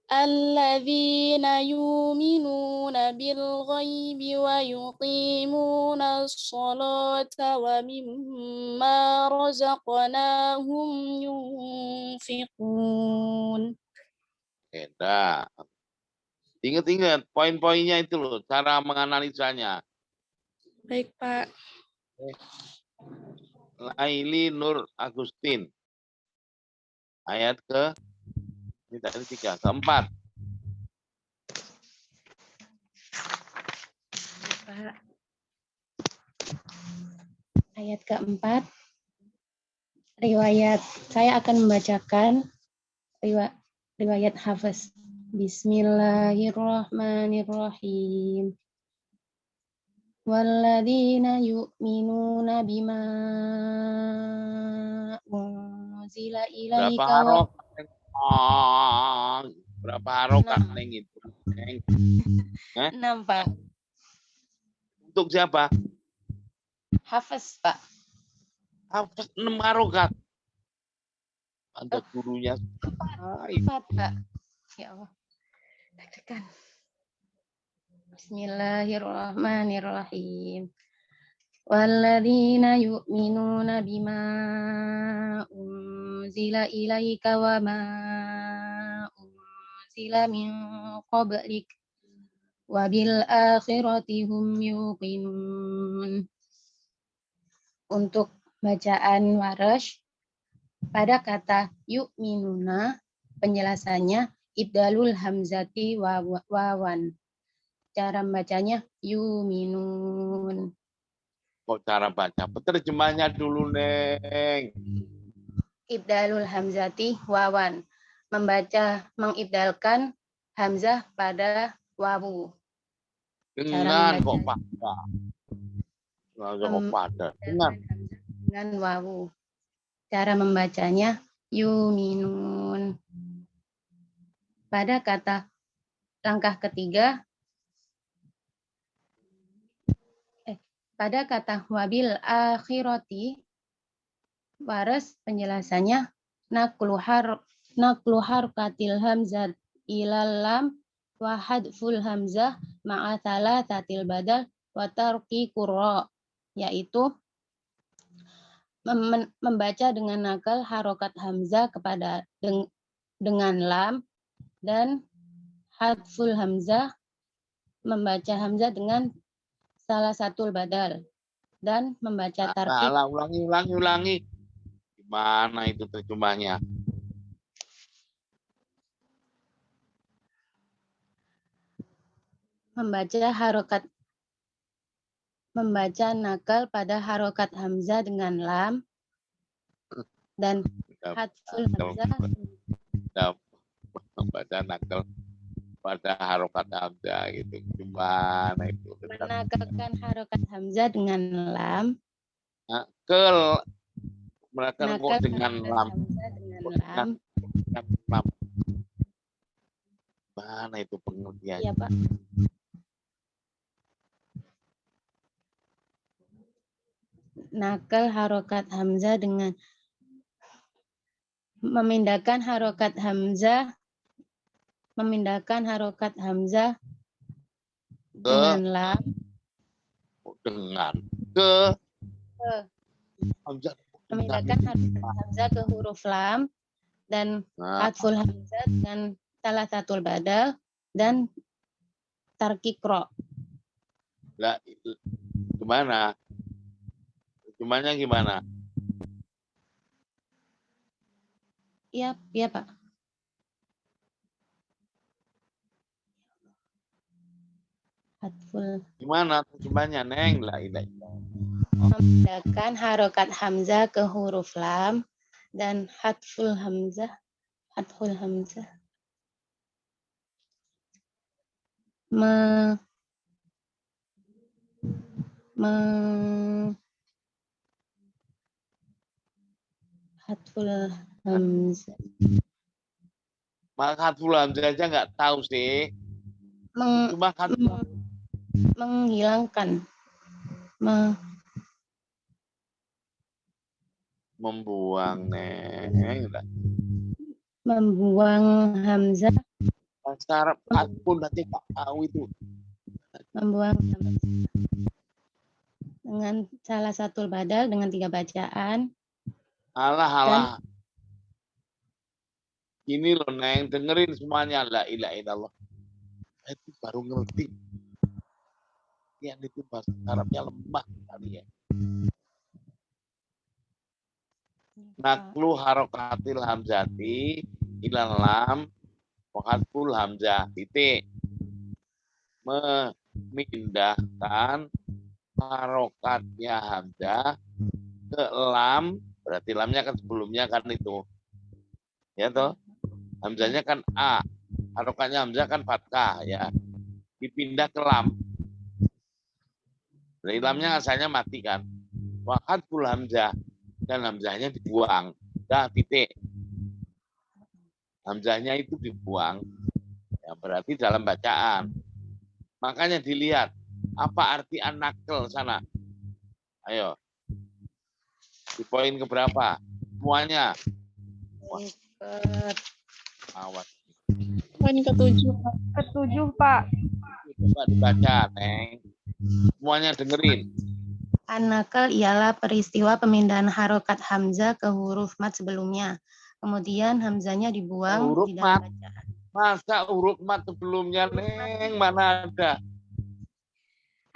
alladzina yu'minuna bil ghaibi wa yuqimuna as-salata wa mimma razaqnahum yunfiqun. Nah, ingat-ingat poin-poinnya itu loh, cara menganalisanya. Baik, Pak. Laili Nur Agustin. Ayat ini tadi 3, keempat. Pak. Ayat keempat. Riwayat, saya akan membacakan riwayat Hafiz. Bismillahirrahmanirrahim. Walladzina yu'minuna bima unzila ilaika Berapa harokat neng itu? Neng. Hah? 6, Pak. Untuk siapa? Hafiz, Pak. Hafaz 6 harokat. Ada gurunya. 4, Pak. Ya Allah. Deg-degan. Bismillahirrahmanirrahim. Walladzina yu'minuna bima unzila ilaika wa ma unzila min qablik wa bil akhirati hum yuqinun. Untuk bacaan Warash, pada kata yu'minuna penjelasannya ibdalul hamzati wawan. Cara membacanya yuminun. Kok cara baca? Penerjemahnya dulu, Neng. Ibdalul hamzati wawan. Mengibdalkan hamzah pada wawu. Dengan kok pada. Kok pada. Dengan wawu. Cara membacanya yuminun. Pada kata langkah ketiga, pada kata wabil akhirati, Waras penjelasannya naqlu harkatil hamzah ilal lam wa hadful hamzah ma'a thalathatil badal wa tarki qurra, yaitu membaca dengan nakal harokat hamzah kepada dengan lam, dan hadful hamzah membaca hamzah dengan salah satu badal, dan membaca tarkib. Ulangi. Gimana itu terjemahnya? Membaca nakal pada harokat hamzah dengan lam, dan hadful hamzah membaca nakal pada harokat hamzah gitu. Gimana itu? Menakalkan harokat hamzah dengan lam. Nakal dengan lam. Mana itu pengertiannya? Iya, Pak. Nakal harokat hamzah dengan memindahkan harokat hamzah dengan lam, memindahkan harokat hamzah ke huruf lam, dan hadful hamzah dengan salah satu badal, dan tarkik ro. Lah, gimana? Gimana? Iya, Pak. Hadful. Gimana terjemahnya, Neng? La ilaha illallah. Memindahkan harokat hamzah ke huruf lam, dan hadful hamzah hadful hamzah. Hadful hamzah aja nggak tahu sih. Cuma menghilangkan. Membuang, Neng. Membuang hamzah. Bahasa Arab pun nanti tak tahu itu. Membuang hamzah dengan salah satu badal dengan 3 bacaan. Alah. Ini loh, Neng, dengerin semuanya. La ilaha illallah. Itu baru ngerti. Yang itu bahasa Arabnya lemah kali ya. Naklu harokatil hamzati ilal lam wa hadful hamzah titik. memindahkan harokatnya hamzah ke lam, berarti lamnya kan sebelumnya kan itu. Ya toh? Hamzahnya kan A, harokatnya hamzah kan fathah ya. Dipindah ke lam. Berarti lamnya asalnya mati kan. Waqatul hamzah, dan hamzahnya dibuang. Dah titik. Hamzahnya itu dibuang. Ya, berarti dalam bacaan. Makanya dilihat apa arti an-naql sana. Ayo. Di poin keberapa? Semuanya. Awas. Poin ke-7. Ke-7, Pak. Coba dibaca, Neng. Semuanya dengerin. An-naql ialah peristiwa pemindahan harokat hamzah ke huruf mat sebelumnya. Kemudian hamzahnya dibuang Huruf di dalam mat. bacaan. Masa huruf mat sebelumnya, Neng? Mana ada?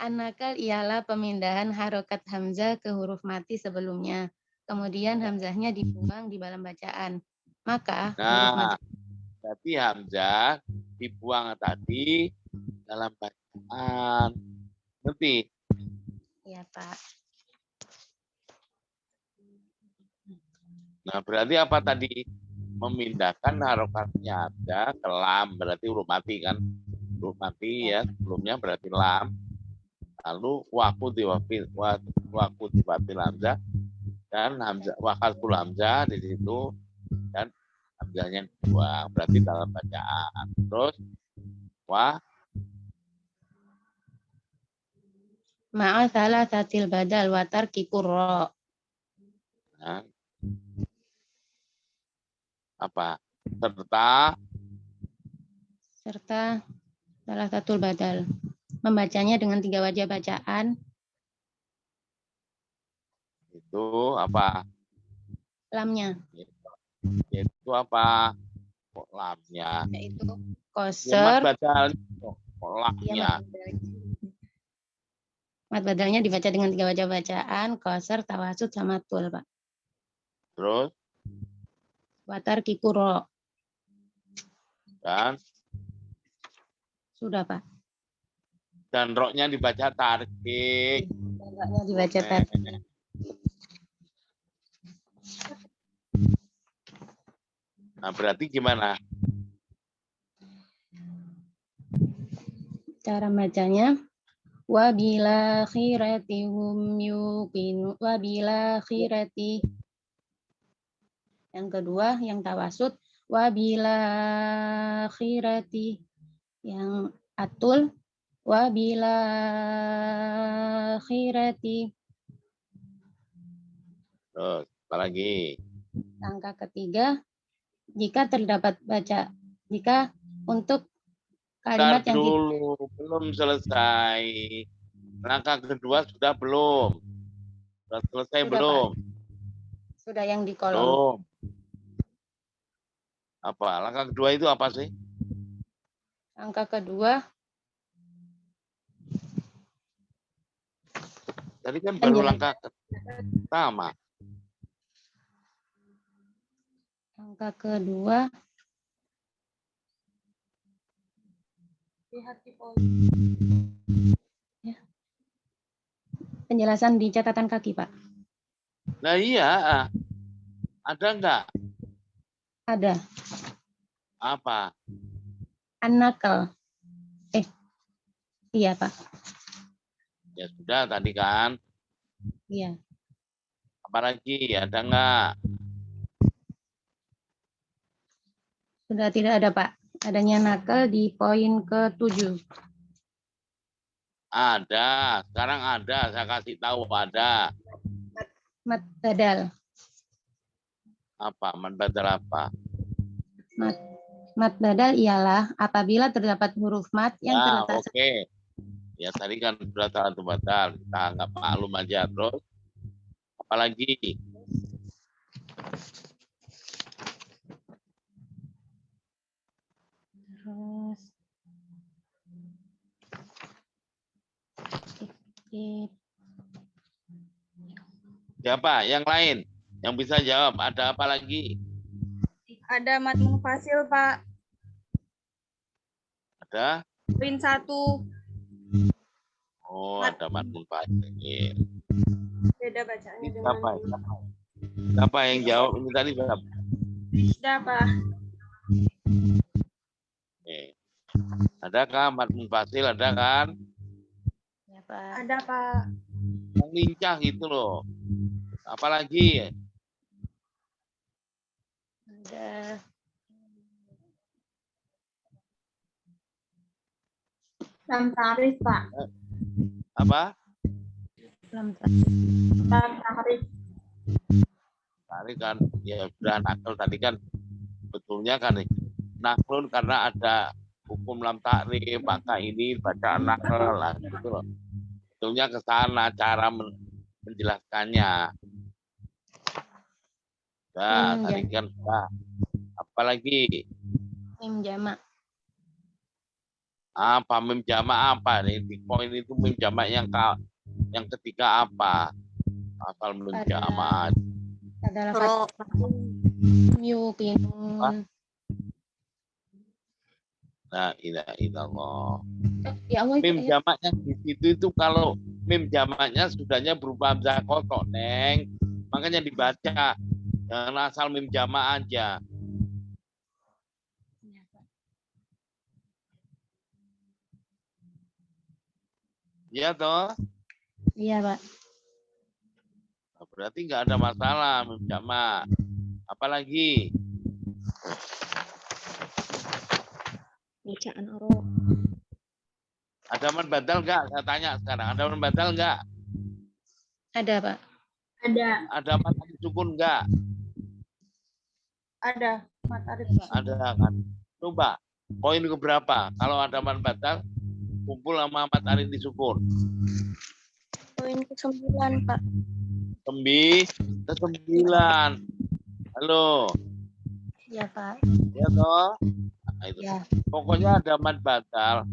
An-naql ialah pemindahan harokat hamzah ke huruf mati sebelumnya. Kemudian hamzahnya dibuang di dalam bacaan. Maka huruf mat Nah, berarti hamzah dibuang tadi dalam bacaan. Ngerti? ya Pak. Nah, berarti apa tadi? Memindahkan harokatnya ada ke lam, berarti huruf mati kan? Huruf mati ya, sebelumnya berarti lam. Lalu waku diwafil hamzah dan hamzah waqatul hamzah di situ dan hamzahnya dibuang, berarti dalam bacaan. Terus Ma'a thalathatil badal wa tarki qurra. Nah, apa? Serta salah satu badal. Membacanya dengan 3 wajah bacaan. Itu apa? Lamnya. Itu apa? Kok lamnya? Yaitu Ya, koser. mat badal. Kok lamnya? Mat badalnya dibaca dengan 3 wajah bacaan. Koser, tawasud, sama tul, Pak. Terus? Watar kikuro. Dan? Sudah, Pak. Dan roknya dibaca tarkik. Roknya dibaca tarkik. Nah, berarti gimana? Cara bacanya, wabila khirati hum yuqinu, wabila khirati. Yang kedua, yang tawasud, wabila khirati. Yang atul, wabila khirati. Terus, apa lagi? Langkah ketiga, jika terdapat jika untuk kalimat Bentar yang dulu, belum selesai. Langkah kedua sudah belum? Sudah selesai Sudah, belum? Pak. Sudah yang di kolom. Belum. Apa? Langkah kedua itu apa sih? Langkah kedua, tadi kan baru langkah pertama. Langkah kedua, Lihat di poin. ya. Penjelasan di catatan kaki, Pak. Nah iya, ada enggak? Ada. Apa? An-naql. Iya, Pak. Ya sudah tadi kan. Iya. Apalagi ada enggak? Sudah tidak ada, Pak. Adanya nakal di poin ke-7. Ada, sekarang ada. Saya kasih tahu ada. Mat badal. Apa? Membadal apa? Mat badal ialah apabila terdapat huruf mat yang Ya, terletak oke. Ya tadi kan sudah satu badal. Kita anggap maklum aja. Terus apalagi? terus Siapa? Yang lain yang bisa jawab? Ada apa lagi? Ada mat munfasil, Pak. Ada? Poin 1. Oh, ada mad munfasil. Beda bacaannya Ini dengan siapa yang jawab ini tadi siapa? siapa? Oke. Adakah mad munfasil? Ada kan? Ya, Pak. Ada, Pak. Yang lincah gitu loh. Apalagi Ada Lam tarif, Pak. apa? lam Lam tarif. Tadi kan ya sudah nakal tadi kan betulnya kan naklun karena ada hukum lam takrif, maka ini bacaan nakal lah gitu loh. Betulnya ke sana cara menjelaskannya. Nah, tadi kan sudah. Apalagi mim jamak. apa mim jamak apa nih? Di poin itu mim jamak yang ketiga apa? Asal mim Pada- jamak. Adalah yuqinun. Nah, ilallah. Ya Allah, Mim jamaknya di situ itu kalau mim jamaknya sudahnya berupa hamzah kotok, Neng. Makanya dibaca. Jangan asal mim jamak aja. Iya toh? Iya, Pak. Nah, berarti nggak ada masalah mim jamak. Apalagi Bacaan oro. ada man badal nggak? Saya tanya sekarang. Ada man badal nggak? Ada, Pak. Ada. Ada man sukun nggak? Ada. Mat tarif. Ada kan? Coba poin ke berapa? Kalau ada man badal, kumpul sama mat arif disukun. Poin ke-9, Pak. 9. Halo. Iya, Pak. Ya toh? Nah, itu. Ya. Pokoknya ada mad batal,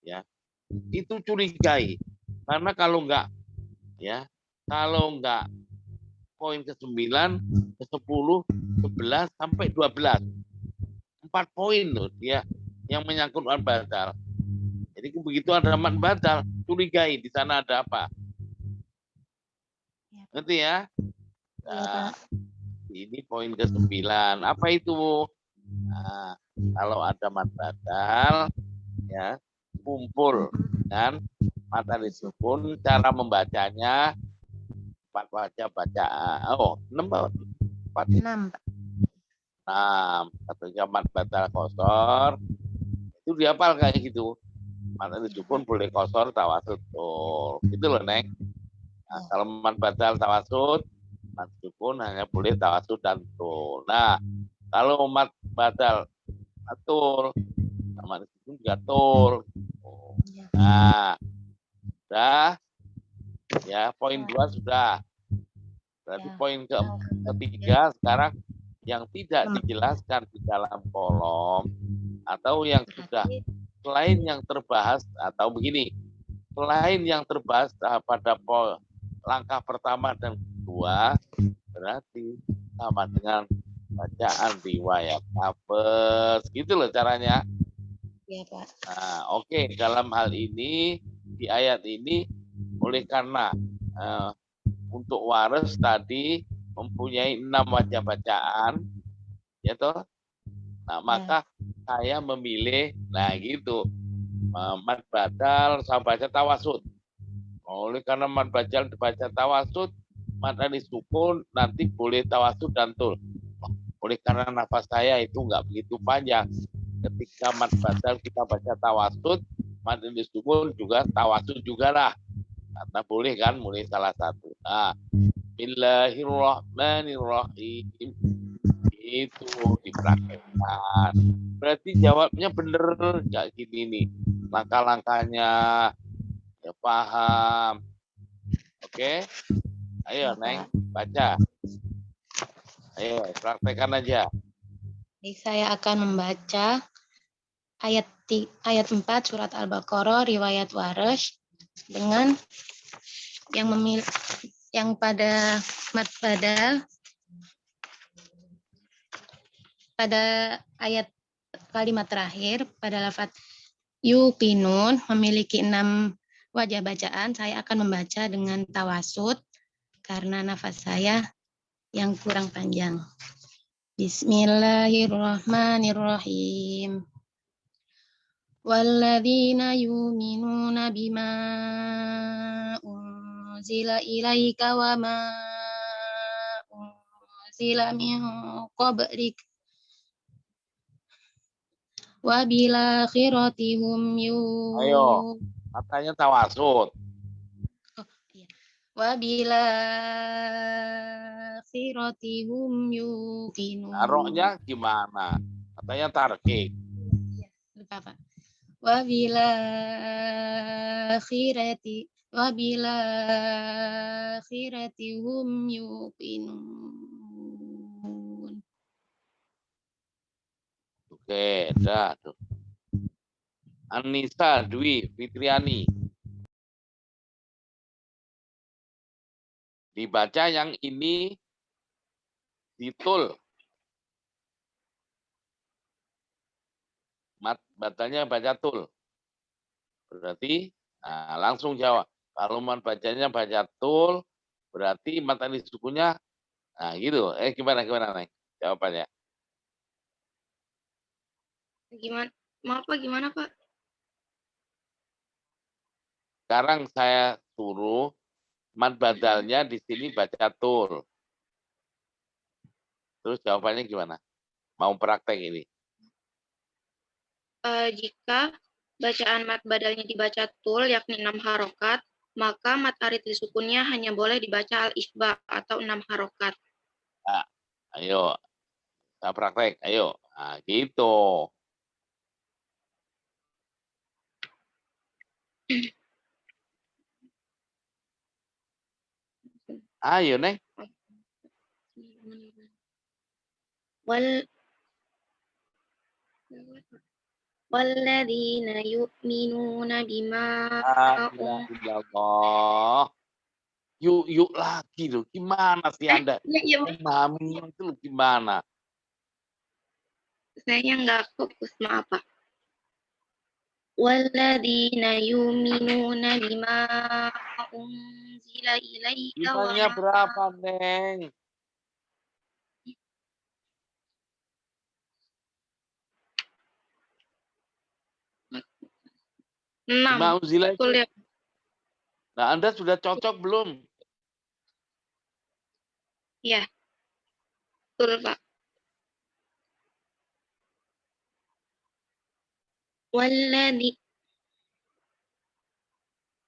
ya. Itu curigai. Karena kalau enggak poin ke-9, ke-10, 11 sampai 12. 4 poin loh dia yang menyangkut mad batal. Jadi begitu ada mad batal, curigai di sana ada apa. Ngerti ya? Nah, ini poin ke-9. Apa itu? Nah, kalau ada mad batal, ya kumpul dan mata disukun, cara membacanya 4 bacaan. Oh, 6 Pak. 6, Pak. 6. Ketika mad batal kosor, itu dihafal kayak gitu. Mata disukun boleh kosor tawasud. Oh, gitu loh, Neng. Nah, kalau mad batal tawasud, mad sukun hanya boleh tawasud dan tul. Nah, kalau mad batal atul, sama disukun juga tul. Nah, sudah. Ya, poin 2 sudah. Berarti poin ketiga sekarang yang tidak dijelaskan di dalam kolom atau yang sudah selain yang terbahas atau begini, selain yang terbahas pada langkah pertama dan kedua, berarti sama dengan bacaan riwayat hafes, gitu loh caranya. Iya, Pak. Nah, oke. Dalam hal ini di ayat ini oleh karena untuk waris tadi mempunyai 6 wajah bacaan, ya toh. Nah, maka saya memilih, nah gitu, mad badal saya baca tawasud. Oleh karena mad badal dibaca tawasud, mad disukun nanti boleh tawasud dan tul. Oleh karena nafas saya itu nggak begitu panjang, ketika mad badal kita baca tawasud, mad disukun juga tawasud juga lah. Karena boleh kan, mulai salah satu. Nah, Bismillahirrahmanirrahim. Itu dipraktekkan. Berarti jawabnya bener kayak gini nih. Langkah-langkahnya ya paham. Oke? Ayo, Neng, baca. Ayo, praktekkan aja. Baik, saya akan membaca ayat 4 surat Al-Baqarah riwayat Warsh dengan yang pada mad badal pada ayat kalimat terakhir pada lafaz yuqinun memiliki 6 wajah bacaan, saya akan membaca dengan tawasud karena nafas saya yang kurang panjang. Bismillahirrahmanirrahim. Walladzina yu'minuna bima unzila ilaika wa ma unzila min qablik wa bil akhirati hum Ayo, katanya tawasud. wa bil akhirati hum yuqinun. Naroknya gimana? Katanya tarkik. Lupa, Pak. Wa bil akhirati hum yuqinun. Oke, dah tuh. Anissa Dwi Fitriani. Dibaca yang ini ditul. Bacanya baca tul. Berarti langsung jawab. Kalau bacanya baca tul, berarti matahari sukunya gitu. Gimana Neng? Jawabannya. Gimana? Maaf Pak, gimana Pak? Sekarang saya suruh mad badalnya di sini baca tul. Terus jawabannya gimana? Mau praktek ini? Jika bacaan mat badalnya dibaca tul, yakni 6 harokat, maka mat arid disukunnya hanya boleh dibaca al-isba atau 6 harokat. Ayo, kita praktek. Ayo, gitu. Ayo, Neng. Walladzina yu'minuna bima Allah. Yuk lagi loh. Gimana sih Anda? Iya, Memahami itu gimana? saya nggak fokus, maaf Pak. Walladzina yu'minuna bima unzila ilaika wa Imannya berapa, Neng? Enam. Unzila. Betul ya. Nah, Anda sudah cocok belum? Ya, betul Pak.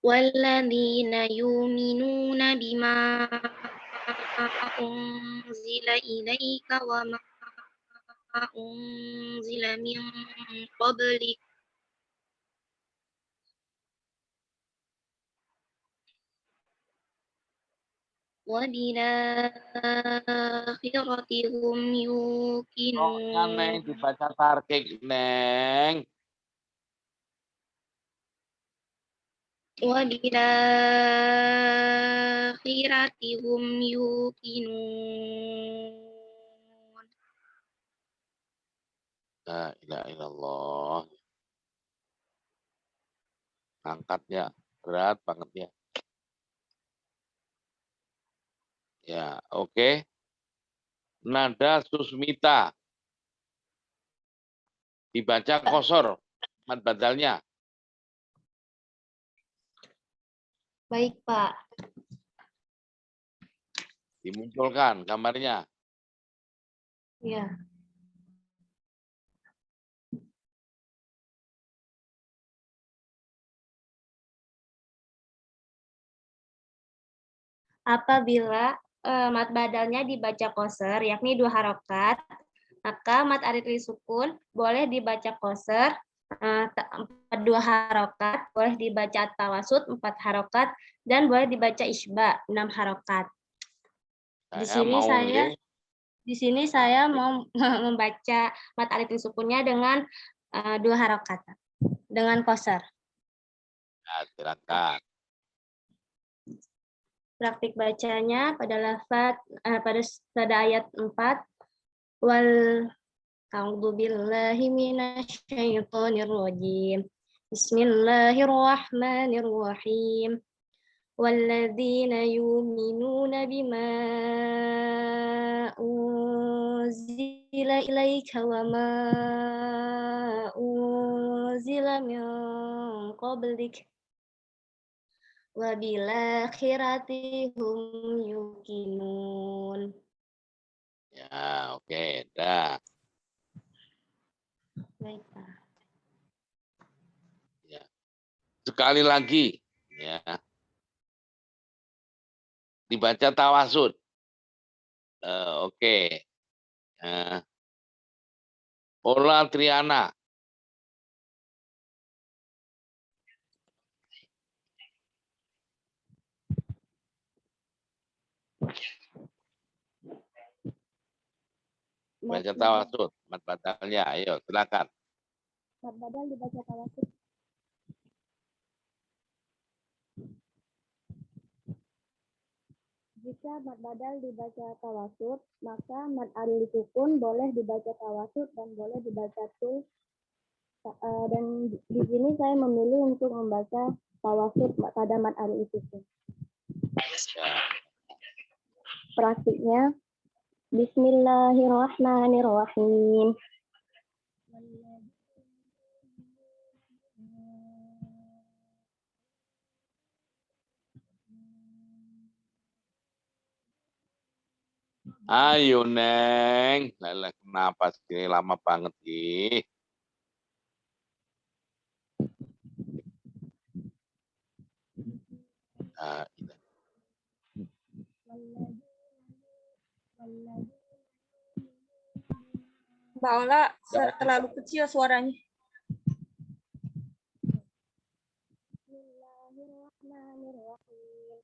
Walladzina yu'minuna bima unzila ilaika wa ma unzila min qablik wa bil akhirati hum Roknya, Neng, yuqinun. dibaca tarkik, Neng. Wa bil akhirati hum yuqinun. La ilaha illallah. Angkatnya berat banget ya. Ya, oke. Nada Susmita. Dibaca kosor. Mad badalnya. Baik, Pak. Dimunculkan gambarnya. Ya. Apabila mat badalnya dibaca koser, yakni 2 harokat, maka mat arid sukun boleh dibaca koser 2 harokat, boleh dibaca tawasud 4 harokat, dan boleh dibaca isba 6 harokat. Di sini saya mau membaca mat arid sukunnya dengan 2 harokat, dengan koser. Nah, silakan. Praktik bacanya pada lafaz pada ayat 4, wal a'udzu billahi minasyaitonir rajim. Bismillahirrahmanirrahim. Walladzina yu'minuna bima unzila ilaika wa ma unzila min qablik wa bil akhirati hum yuqinun. Ya, oke, dah. Baik, Pak. Ya. Sekali lagi, ya. Dibaca tawasud. Oke. Ola Triana. Baca tawasud, mat badalnya. Ayo, silakan. Mat badal dibaca tawasud. Jika mat badal dibaca tawasud, maka mat alif sukun boleh dibaca tawasud dan boleh dibaca tul. Dan di sini saya memilih untuk membaca tawasud pada mat alif sukun. Praktiknya, Bismillahirrahmanirrahim. Ayo, Neng. Lala, kenapa sih lama banget sih? Mbak Ola terlalu kecil suaranya. Bismillahirrahmanirrahim.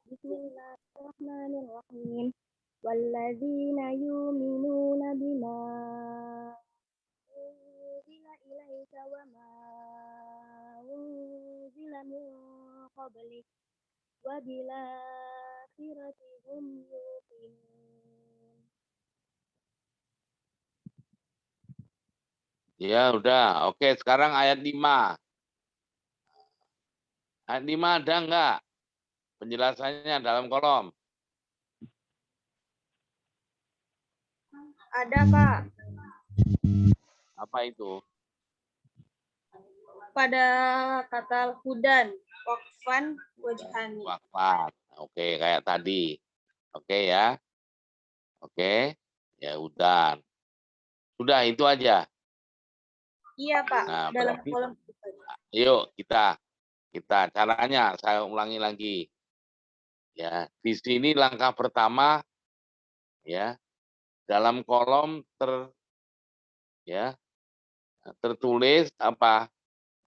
Bismillahirrahmanirrahim. Walladzina yu'minuna bima unzila ilaika wa ma unzila min qablik wa bil akhirati hum yuqinun. Ya, udah. Oke, sekarang ayat 5. Ayat 5 ada enggak? Penjelasannya dalam kolom. Ada, Pak. Apa itu? Pada kata hudan, waqfan, wajhani. Waqfat. Oke, kayak tadi. Oke ya. Oke. Ya udah. Sudah itu aja. Iya, Pak. Nah, Dalam berarti, kolom. yuk kita caranya saya ulangi lagi. Ya, di sini langkah pertama ya, dalam kolom tertulis apa?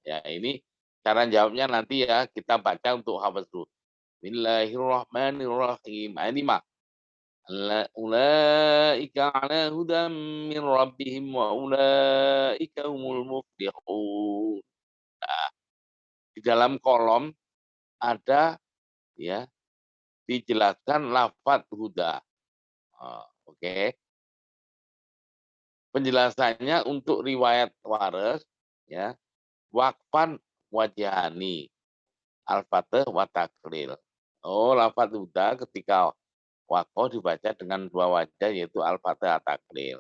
Ya, ini cara jawabnya nanti ya kita baca untuk hafaz dulu. Bismillahirrahmanirrahim. Ini mah ulaika ala hudam min rabbihim wa ulaika humul muflihun. Nah, di dalam kolom ada ya dijelaskan lafaz huda. Oke. Penjelasannya untuk riwayat waris ya, waqfan wajhani, al-fath wa taklil. Oh, lafaz huda ketika waqaf dibaca dengan dua wajah yaitu al-fath at-taklil.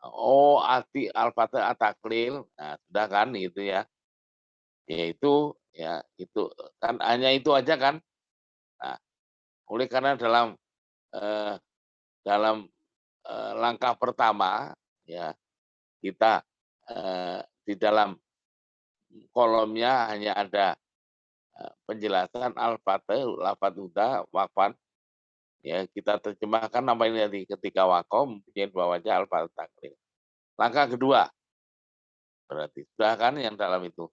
Oh, arti al-fath at-taklil. Nah, sudah kan itu ya. Yaitu ya itu kan hanya itu aja kan. Nah, oleh karena dalam langkah pertama ya kita di dalam kolomnya hanya ada penjelasan al-fath, lafaz huda, waqfan. Ya, kita terjemahkan apa ini tadi ketika waqaf mempunyai dua wajah al-fath taklil. Langkah kedua berarti sudah kan yang dalam itu.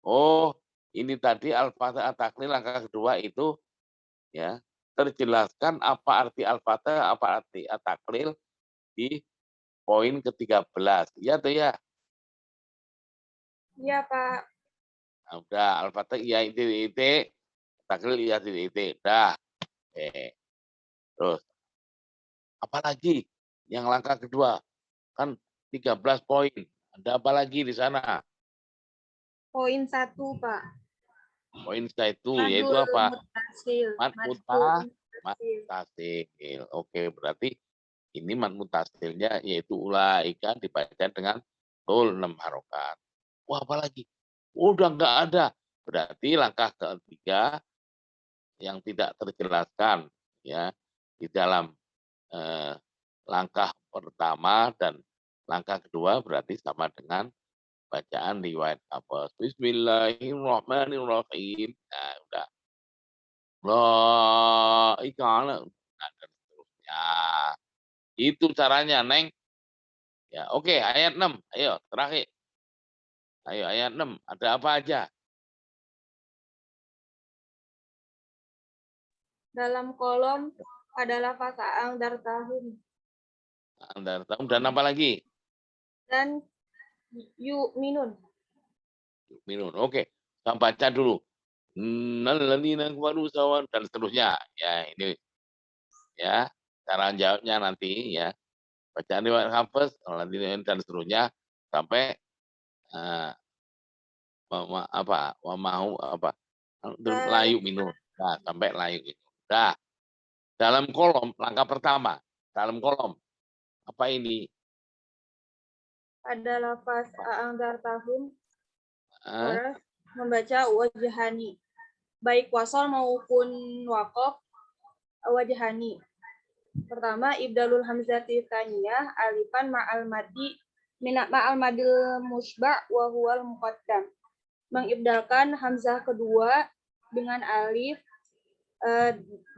Oh, ini tadi al-fath taklil langkah kedua itu ya terjelaskan apa arti al-fath, apa arti taklil di poin ke-13. Iya tuh ya. Iya, Pak. Nah, udah al-fath ya itu taklil ya itu. Dah. Oke. Terus Apalagi yang langkah kedua kan 13 poin. Ada apa lagi di sana? Poin 1, Pak. Poin itu yaitu Madul apa? mutasil. Mat mutasil. Oke, berarti ini mat mutasilnya yaitu ulaika dibaca dengan tul 6 harokat. Wah, apalagi? Udah nggak ada. Berarti langkah ketiga yang tidak terjelaskan ya di dalam langkah pertama dan langkah kedua berarti sama dengan bacaan riwayat apa? Bismillahirrahmanirrahim. Nah, udah. Nah, dan seterusnya. Itu caranya, Neng. Ya, oke, ayat 6. Ayo, terakhir. Ayo, ayat 6. Ada apa aja? Dalam kolom adalah fasaang dar tahun Anda tahu dan apa lagi? dan minun. Minun. Oke, kita baca dulu. Dan seterusnya. Ya, ini ya cara jawabnya nanti ya. Bacaan riwayat Hafiz dan seterusnya sampai mau apa? Layu minum. Nah, sampai layu itu. Nah, dalam kolom langkah pertama, dalam kolom apa ini? Ada lafaz aang dar tahun Ah, Waras membaca wajahani. Baik wasol maupun wakof wajahani. Pertama, ibdalul hamzati tsaniyah alifan ma'al madi ma'al madil musba' wa huwal muqaddam. Mengibdalkan hamzah kedua dengan alif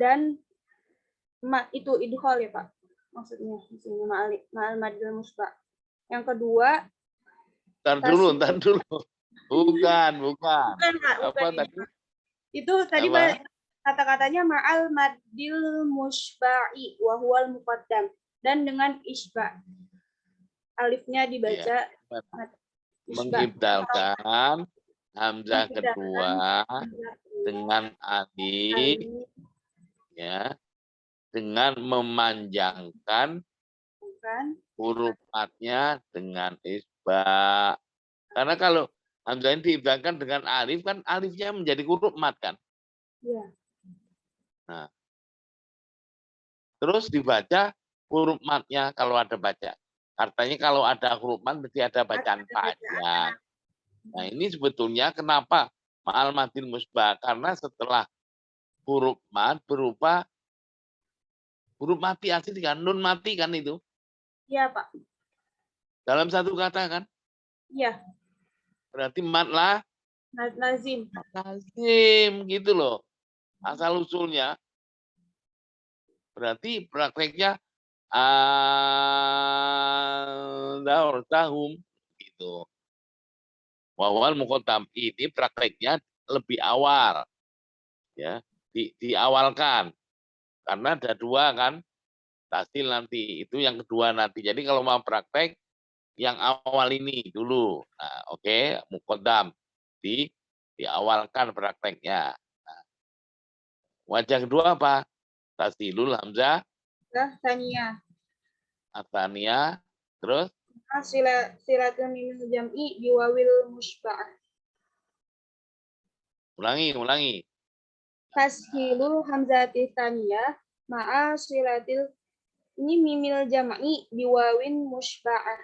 dan itu idghal ya, Pak. Maksudnya di sini ma'al madil musba'. Yang kedua, Ntar dulu. Bukan. Bukan, Pak, Apa bukan tadi? Itu tadi Apa? kata-katanya ma'al madil musba'i wa huwal muqaddam dan dengan isba. Alifnya dibaca Mengibdalkan hamzah kedua dengan alif ya, dengan memanjangkan huruf matnya dengan isba. Karena kalau hamzah ini diibdalkan dengan alif kan alifnya menjadi huruf mat kan. Iya. Nah, terus dibaca huruf matnya kalau ada baca. Artinya kalau ada huruf mat berarti ada bacaan panjang. Nah, ini sebetulnya kenapa ma'al madil musbah? Karena setelah huruf mat berupa huruf mati asli kan, nun mati kan itu. Iya, Pak. Dalam satu kata kan. Iya. Berarti mat lah Lazim. lazim gitu loh. Asal usulnya. Berarti prakteknya tahum gitu. Wawal muqaddam ini prakteknya lebih awal. Ya, diawalkan. Karena ada dua kan. Tasil nanti, itu yang kedua nanti. Jadi kalau mau praktek yang awal ini dulu. Nah, oke, muqaddam diawalkan prakteknya. Nah, wajah kedua apa? Tasilul hamzah Tsaniyah. atania terus Silatun minal jam'i biwawil musba'ah. ulangi. Tashilul hamzati tsaniyah ma'a silatil ini mimil jam'i biwawin musba'ah.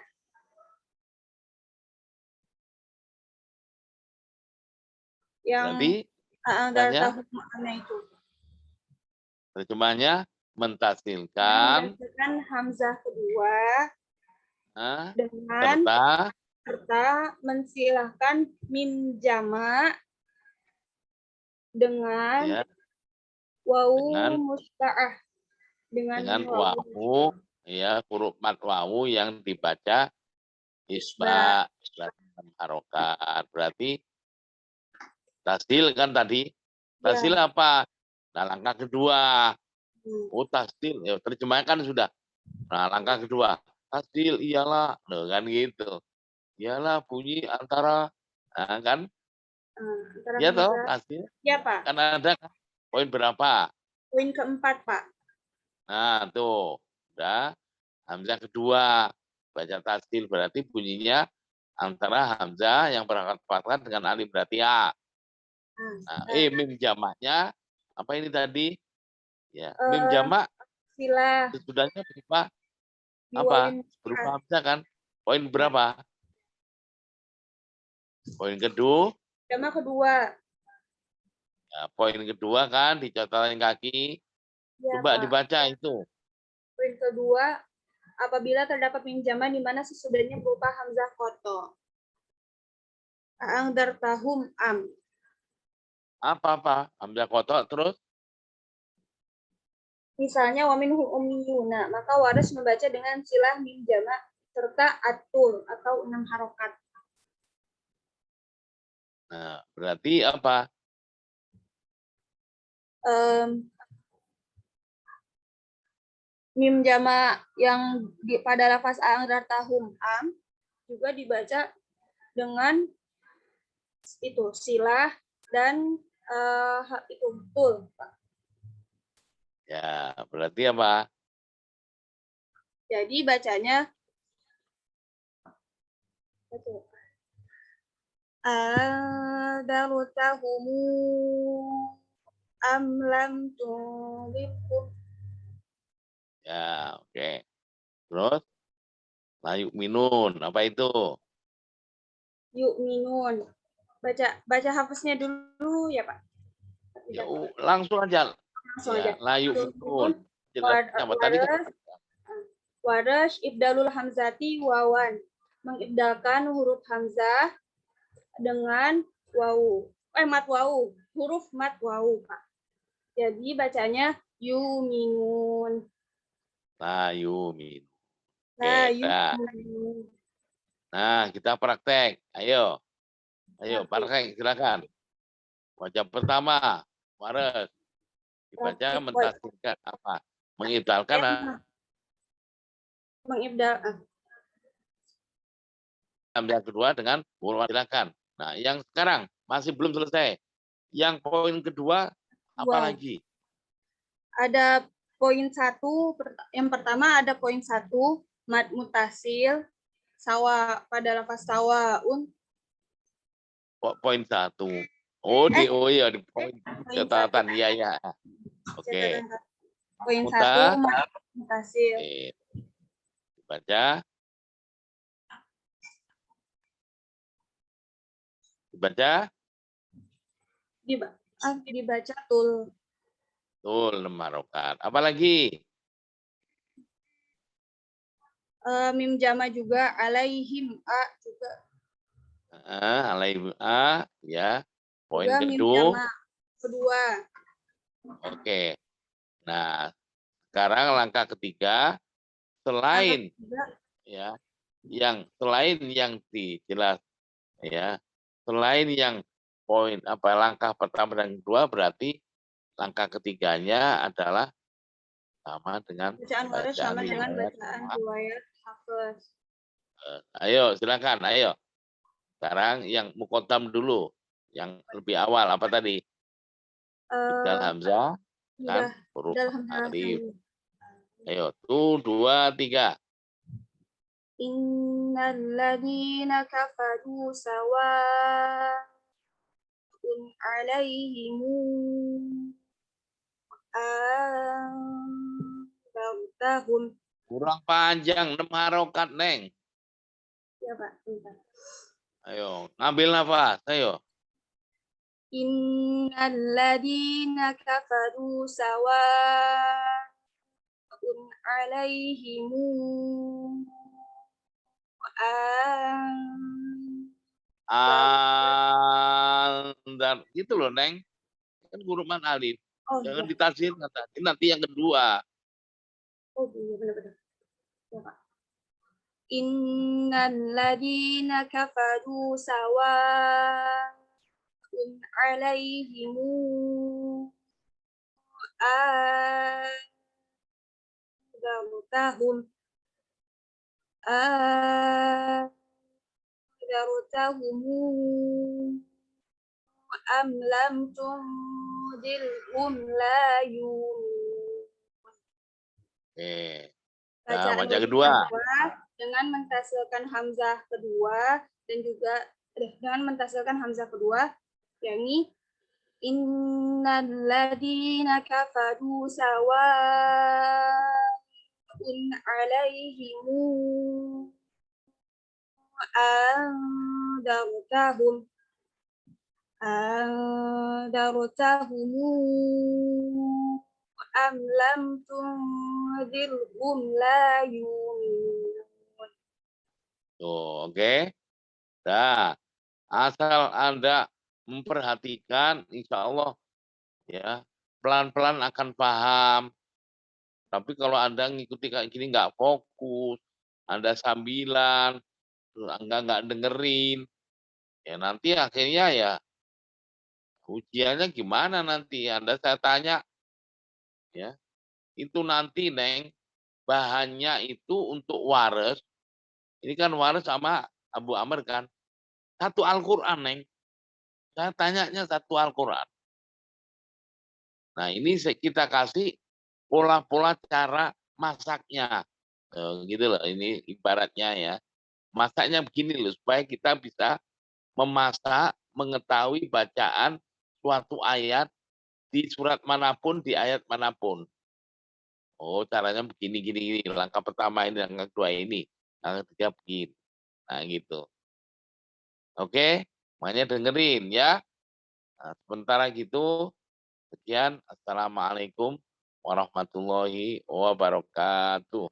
Yang tahun makna itu. Terjemahnya mentasilkan hamzah kedua dengan serta mensilahkan mim jama dengan wawu musba'ah dengan wawu ya, huruf mat wawu yang dibaca isba harokat. Berarti tasil kan tadi. Tasil apa? Nah, langkah kedua. Oh, tasil. Ya, terjemahkan sudah. Nah, langkah kedua. Tasil iyalah. Nah, kan gitu. Iyalah bunyi antara. Nah, kan? Iya toh, tasil. Iya, Pak. Kan ada kan? Poin berapa? Poin keempat, Pak. Nah, tuh. pada hamzah kedua. Baca tasdil berarti bunyinya antara hamzah yang berangkat fathah dengan alif berarti A. Nah, mim jamaknya apa ini tadi? Ya, mim jamak Silah. sesudahnya berupa apa? Diwawin Berupa hamzah kan? Poin berapa? Poin kedua. jamak kedua. Ya, poin kedua kan di catatan kaki. Ya, Coba Pak. dibaca itu. Poin kedua, apabila terdapat pinjaman di mana sesudahnya berupa hamzah koto. A'angdartahum am. Apa? Hamzah kotok terus? Misalnya wamin ummiyuna, maka waris membaca dengan silah mim jamak serta atul atau 6 harokat. Nah, berarti apa? Mim jamak yang pada lafaz a'angdartahum am juga dibaca dengan itu silah dan itu betul, Pak. Ya, berarti apa? Jadi bacanya betul. Adarutahumu am lam tunzirhum. Ya, oke. Terus layuk minun, apa itu? Yuk minun. Baca hafaznya dulu ya, Pak. Ya, langsung aja. Langsung Ya, aja. layuk minun. Jelas apa tadi? Warash ibdalul hamzati wawan. Mengibdalkan huruf hamzah dengan wawu. Mat wawu. Huruf mat wawu, Pak. Jadi bacanya yuminun. Layuk minun. Nah, Oke, dah. yuminun. Nah, kita praktek. Ayo, praktek, silakan. Wajah pertama, waras. Dibaca mentasdilkan apa? Mengibdalkan Mengibdal. hamzah kedua dengan huruf silakan. Nah, yang sekarang masih belum selesai. Yang poin kedua apa lagi? Ada poin 1, yang pertama ada poin 1, mad mutasil, sawa pada lafaz sawaun. Poin 1. Oh, iya di poin catatan. Iya. Oke. Poin 1, mad mutasil. Oke. Dibaca. Dibaca tul. Tul, 6 harokat. Apa lagi? Mim jama juga, alaihim a juga. Alaihim a, ya. Poin Juga kedua. Oke. Nah, sekarang langkah ketiga, selain ya, selain yang dijelas ya, selain yang poin langkah pertama dan kedua, berarti langkah ketiganya adalah sama dengan bacaan riwayat hafaz. Ayo, silakan. Ayo. Sekarang yang muqaddam dulu, yang lebih awal apa tadi? Ibdal hamzah kan huruf alif. Ayo, 1, 2, 3. Innal ladzina kafaru sawa'un 'alaihim anzartahum. Kurang panjang, 6 harokat, Neng. Ya, Pak. Bentar. Ayo, ngambil nafas. Ayo. Innal ladzina kafaru sawa'un 'alaihim Andar gitu loh, Neng. Kan huruf man alif. Jangan ditafsir nanti yang kedua. Oh iya, benar-benar. Ya, Pak. Innal ladzina kafaru sawa'un 'alaihim anzartahum am lam tunzirhum la yu'minun. Oke. Bacaan baca wajib kedua. dengan mentasilkan hamzah kedua dan juga dengan mentasilkan hamzah kedua, yakni innal ladzina kafaru sawa'un 'alaihim andartahum am lam tunzirhum la yu'minun. Tuh, oke. Nah, asal Anda memperhatikan, insya Allah ya pelan-pelan akan paham. Tapi kalau Anda ngikuti kayak gini nggak fokus, Anda sambilan, nggak dengerin, ya nanti akhirnya ya ujiannya gimana nanti? Anda saya tanya, ya itu nanti Neng bahannya itu untuk waris. Ini kan waris sama Abu Amr kan. Satu Al-Quran, Neng. Saya tanyanya satu Al-Quran. Nah, ini kita kasih pola-pola cara masaknya. Gitu loh, ini ibaratnya ya. Masaknya begini loh, supaya kita bisa memasak, mengetahui bacaan suatu ayat di surat manapun, di ayat manapun. Oh, caranya begini, gini. Langkah pertama ini, langkah kedua ini. Langkah ketiga begini. Nah, gitu. Oke, makanya dengerin ya. Nah, sementara gitu, sekian. Assalamualaikum warahmatullahi wabarakatuh.